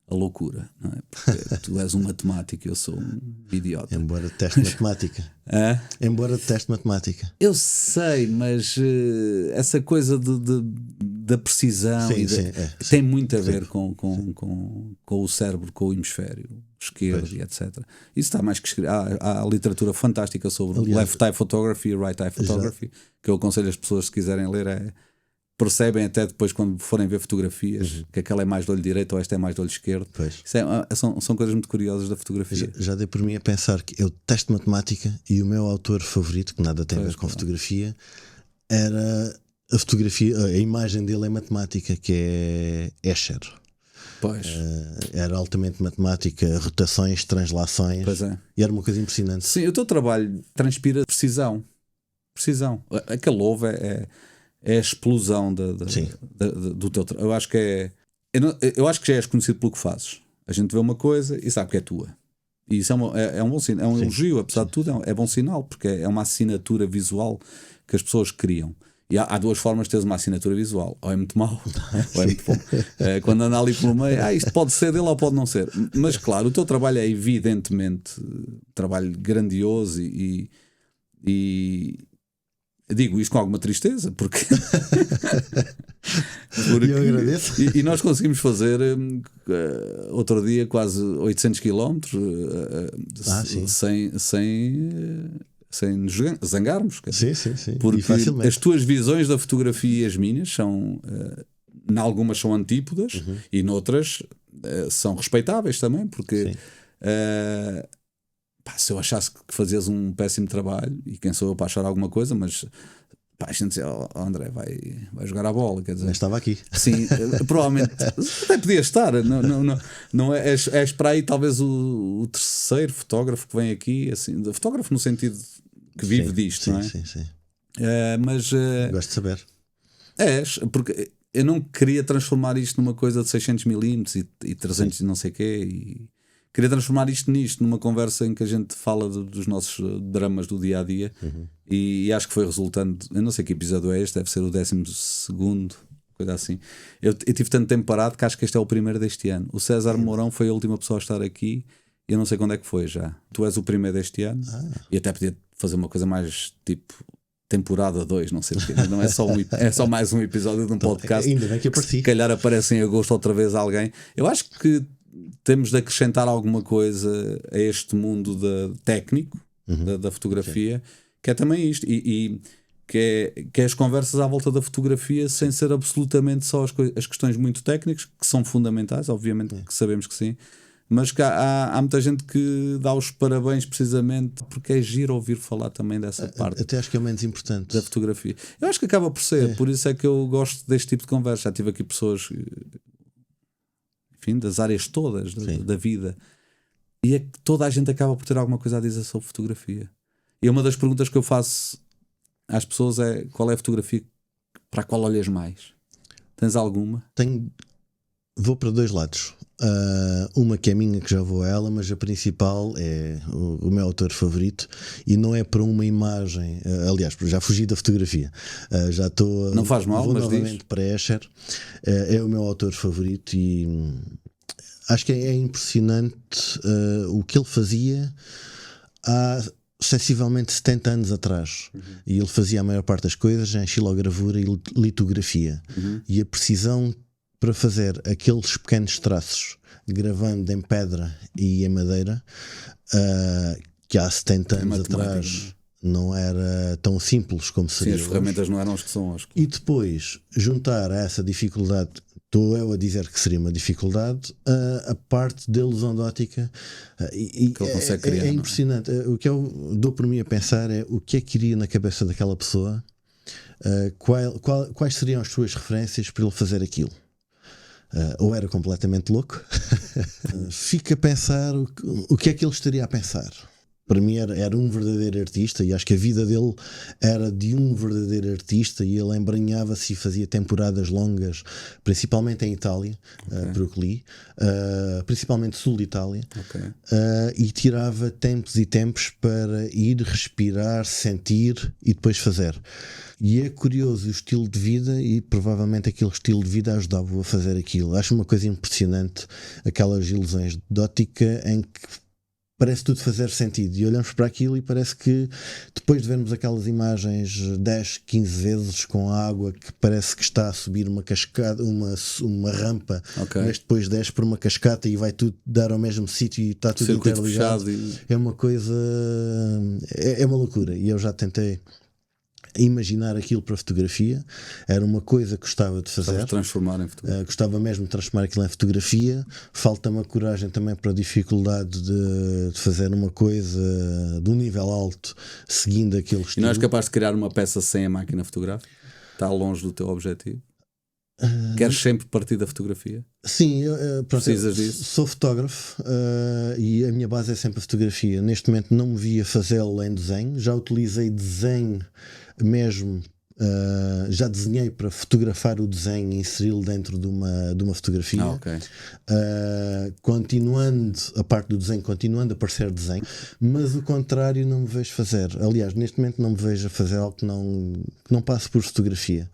a loucura, não é? Porque tu és um matemático e eu sou um idiota. Embora teste matemática. Embora teste matemática. Eu sei, mas essa coisa da precisão tem muito a ver com o cérebro, com o hemisfério esquerdo e etc. Isso está mais que escrito. Há literatura fantástica sobre left eye photography e right eye photography, que eu aconselho as pessoas, se quiserem ler, percebem até depois quando forem ver fotografias que aquela é mais do olho direito ou esta é mais do olho esquerdo. Isso são coisas muito curiosas da fotografia. Já dei por mim a pensar que eu testo matemática e o meu autor favorito, que nada tem a ver com fotografia, era a fotografia, a imagem dele em matemática, que é Escher. Pois. Era altamente matemática, rotações, translações. Pois é. E era uma coisa impressionante. Sim, o teu trabalho transpira precisão. Aquele ovo é a explosão do teu trabalho. Eu acho que eu acho que já és conhecido pelo que fazes. A gente vê uma coisa e sabe que é tua. E isso é um bom sinal. É um elogio, apesar de tudo, é bom sinal, porque é uma assinatura visual que as pessoas criam. E há duas formas de teres uma assinatura visual. Ou é muito mau, ou é muito bom. Quando anda ali pelo meio, isto pode ser dele ou pode não ser. Mas claro, o teu trabalho é evidentemente trabalho grandioso e digo isto com alguma tristeza, porque eu agradeço. E nós conseguimos fazer outro dia quase 800 km sem nos zangarmos. Sim. Porque as tuas visões da fotografia e as minhas são, em algumas são antípodas e noutras são respeitáveis também, porque se eu achasse que fazias um péssimo trabalho, e quem sou eu para achar alguma coisa, mas a gente dizia, André, vai jogar a bola, quer dizer. Mas estava aqui. Sim, provavelmente até podia estar. Não és para aí talvez o terceiro fotógrafo que vem aqui, assim, fotógrafo no sentido que vive disto, não é? Sim. Mas gosto de saber. Porque eu não queria transformar isto numa coisa de 600mm e 300 e não sei o quê, e queria transformar isto nisto, numa conversa em que a gente fala dos nossos dramas do dia a dia. E acho que foi resultando. Eu não sei que episódio é este, deve ser o 12º, coisa assim. Eu tive tanto tempo parado que acho que este é o primeiro deste ano. O César Mourão foi a última pessoa a estar aqui. Eu não sei quando é que foi já. Tu és o primeiro deste ano. E até podia fazer uma coisa mais tipo temporada 2, não sei porque. Não é só é só mais um episódio de um podcast. Ainda bem que apareci. Se calhar aparece em agosto outra vez alguém. Eu acho que temos de acrescentar alguma coisa a este mundo técnico da fotografia, que é também isto, e que é as conversas à volta da fotografia sem ser absolutamente só as questões muito técnicas, que são fundamentais, obviamente que sabemos que sim, mas que há muita gente que dá os parabéns precisamente porque é giro ouvir falar também dessa parte. Até acho que é o menos importante da fotografia. Eu acho que acaba por ser, por isso é que eu gosto deste tipo de conversa. Já tive aqui pessoas, enfim, das áreas todas da vida, e é que toda a gente acaba por ter alguma coisa a dizer sobre fotografia. E uma das perguntas que eu faço às pessoas é: qual é a fotografia para a qual olhas mais? Tens alguma? Vou para dois lados. Uma que é minha, que já vou a ela, mas a principal é o meu autor favorito, e não é para uma imagem. Aliás, já fugi da fotografia. Já estou. Não faz mal, vou mas novamente diz. para Escher. É o meu autor favorito e acho que é impressionante o que ele fazia há sensivelmente 70 anos atrás. E ele fazia a maior parte das coisas em xilogravura e litografia. E a precisão para fazer aqueles pequenos traços, gravando em pedra e em madeira, que há 70 anos atrás não era tão simples como seria. Sim, as ferramentas não eram as que são hoje. E depois juntar a essa dificuldade, estou eu a dizer que seria uma dificuldade, a parte da ilusão de ótica, e que ele consegue criar, é impressionante. O que eu dou por mim a pensar é o que é que iria na cabeça daquela pessoa, quais seriam as suas referências para ele fazer aquilo. Ou era completamente louco. Fica a pensar o que é que ele estaria a pensar para mim era um verdadeiro artista, e acho que a vida dele era de um verdadeiro artista, e ele embranhava-se e fazia temporadas longas, principalmente em Itália, por o que li, principalmente sul de Itália, e tirava tempos e tempos para ir, respirar, sentir e depois fazer. E é curioso o estilo de vida, e provavelmente aquele estilo de vida ajudava-o a fazer aquilo. Acho uma coisa impressionante aquelas ilusões de ótica em que parece tudo fazer sentido, e olhamos para aquilo e parece que depois de vermos aquelas imagens 10, 15 vezes com a água que parece que está a subir uma cascada, uma rampa, mas depois desce por uma cascata e vai tudo dar ao mesmo sítio e está tudo interligado. É uma coisa, é uma loucura. E eu já tentei imaginar aquilo para fotografia, era uma coisa que gostava de fazer, transformar em fotografia. Gostava mesmo de transformar aquilo em fotografia. Falta-me a coragem também para a dificuldade de fazer uma coisa de um nível alto seguindo aquele estilo. E não és capaz de criar uma peça sem a máquina fotográfica? Está longe do teu objetivo? Queres sempre partir da fotografia? Sim, precisas disso? Sou fotógrafo, e a minha base é sempre a fotografia. Neste momento não me via fazê-lo em desenho, já utilizei desenho mesmo. Já desenhei para fotografar o desenho e inseri-lo dentro de uma fotografia. Continuando a parte do desenho, continuando a parecer desenho, mas o contrário não me vejo fazer. Aliás, neste momento não me vejo a fazer algo que não passe por fotografia.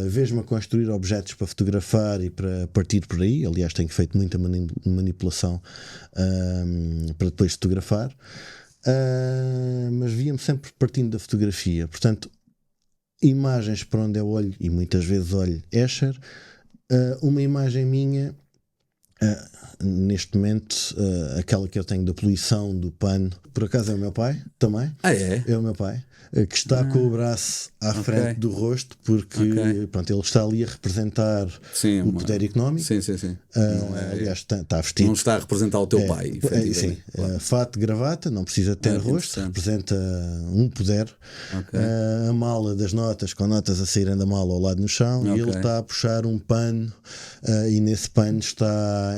Vejo-me a construir objetos para fotografar e para partir por aí. Aliás, tenho feito muita manipulação para depois fotografar, mas via-me sempre partindo da fotografia. Portanto, imagens para onde eu olho, e muitas vezes olho Escher, uma imagem minha, neste momento, aquela que eu tenho da poluição do pano, por acaso é o meu pai também. É o meu pai, que está com o braço à frente do rosto, porque pronto, ele está ali a representar o poder económico. Sim. Aliás, está vestido. Não está a representar o teu pai. Sim, fato, gravata, não precisa ter rosto, representa um poder. A mala das notas, com notas a saírem da mala ao lado no chão, e ele está a puxar um pano, e nesse pano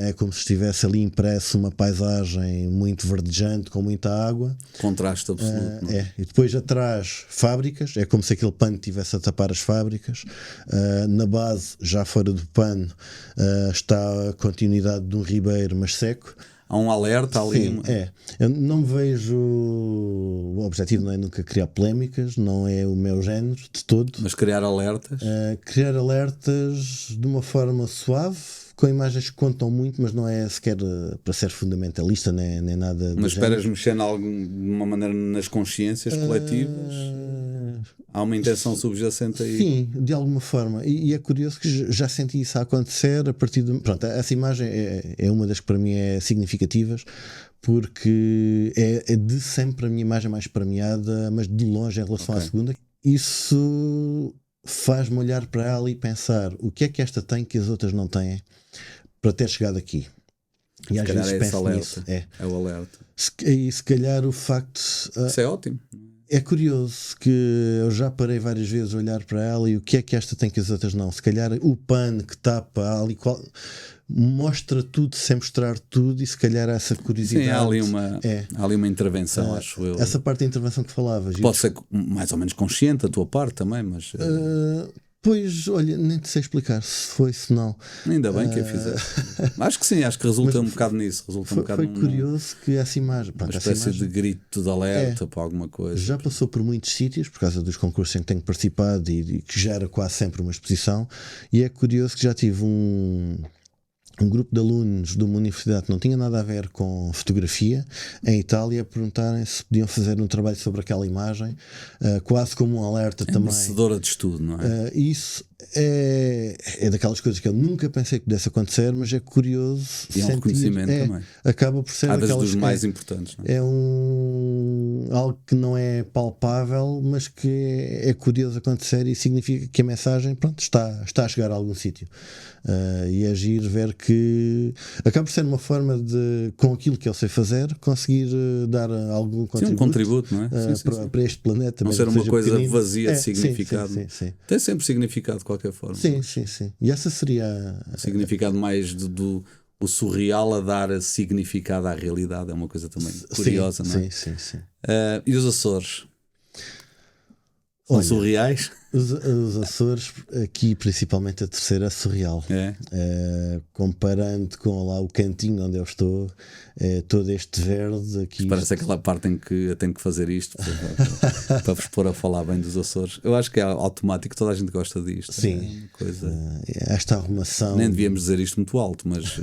é como se estivesse ali impresso uma paisagem muito verdejante, com muita água. Contraste absoluto. E depois atrás fábricas, é como se aquele pano estivesse a tapar as fábricas. Na base, já fora do pano, está a continuidade de um ribeiro, mas seco. Há um alerta ali. Sim, eu não me vejo. O objetivo não é nunca criar polémicas, não é o meu género de todo. Mas criar alertas? Criar alertas de uma forma suave, com imagens que contam muito, mas não é sequer para ser fundamentalista, nem nada. Mas esperas mexer de uma maneira nas consciências coletivas? Há uma intenção subjacente aí? Sim, de alguma forma. E é curioso que já senti isso a acontecer a partir de. Pronto, essa imagem é uma das que para mim é significativas, porque é de sempre a minha imagem mais premiada, mas de longe em relação à segunda. Isso faz-me olhar para ela e pensar o que é que esta tem que as outras não têm para ter chegado aqui. E às vezes penso nisso. É o alerta. Se calhar o facto. Isso é ótimo. É curioso que eu já parei várias vezes a olhar para ela e o que é que esta tem que as outras não. Se calhar o pano que tapa ali mostra tudo sem mostrar tudo, e se calhar essa curiosidade. Sim, há ali uma intervenção, acho eu. Essa parte da intervenção que falavas. Pode ser mais ou menos consciente da tua parte também, mas. Pois, olha, nem te sei explicar se foi, se não. Ainda bem que a fizeste. Acho que sim, acho que resulta um bocado nisso. Foi curioso que essa imagem. Uma espécie de grito de alerta para alguma coisa. Já passou por muitos sítios, por causa dos concursos em que tenho participado, e que gera quase sempre uma exposição. E é curioso que já tive um grupo de alunos de uma universidade que não tinha nada a ver com fotografia, em Itália, perguntarem se podiam fazer um trabalho sobre aquela imagem, quase como um alerta também. Merecedora de estudo, não é? Isso é daquelas coisas que eu nunca pensei que pudesse acontecer, mas é curioso. E é um reconhecimento também. Acaba por ser dos mais importantes. Não é? Algo que não é palpável, mas que é curioso acontecer, e significa que a mensagem, pronto, está a chegar a algum sítio. E agir, ver que acaba por ser uma forma de, com aquilo que eu sei fazer, conseguir dar algum contributo. Sim, um contributo, não é? Sim. Para este planeta. Não ser uma coisa pequenino, vazia de significado. Sim. Tem sempre significado de qualquer forma. Sim. E essa seria significado mais do o surreal a dar significado à realidade. É uma coisa também curiosa, não é? Sim. E os Açores? São surreais? Os Açores, aqui principalmente a terceira, é surreal. Comparando com lá o cantinho onde eu estou, todo este verde aqui. Parece aquela parte em que eu tenho que fazer isto para vos pôr a falar bem dos Açores. Eu acho que é automático, toda a gente gosta disto. Sim, coisa... esta arrumação. Nem devíamos dizer isto muito alto, mas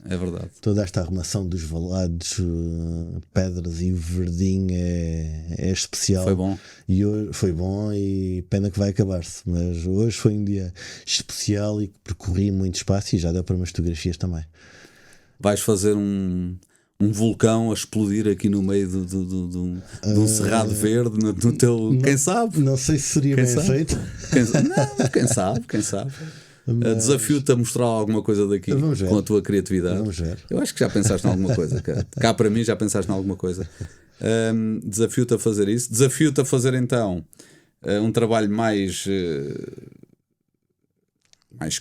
é verdade. Toda esta arrumação dos valados, pedras e o verdinho é especial. Foi bom. E hoje foi bom, e pena que vai acabar-se. Mas hoje foi um dia especial e percorri muito espaço e já deu para umas fotografias também. Vais fazer um vulcão a explodir aqui no meio de um cerrado verde no teu. Quem sabe? Não sei se seria bem feito. Quem sabe? Mas... Desafio-te a mostrar alguma coisa daqui com a tua criatividade. Vamos ver. Eu acho que já pensaste em alguma coisa. Cá para mim já pensaste em alguma coisa. Desafio-te a fazer isso. Desafio-te a fazer então um trabalho mais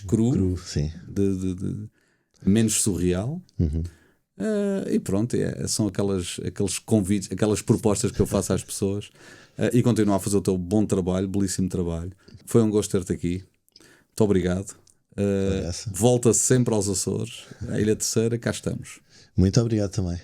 cru, sim. de menos surreal. E pronto, são aqueles convites, aquelas propostas que eu faço às pessoas, e continuo a fazer o teu bom trabalho, belíssimo trabalho. Foi um gosto ter-te aqui. Muito obrigado. Volta sempre aos Açores, à Ilha Terceira, cá estamos. Muito obrigado também.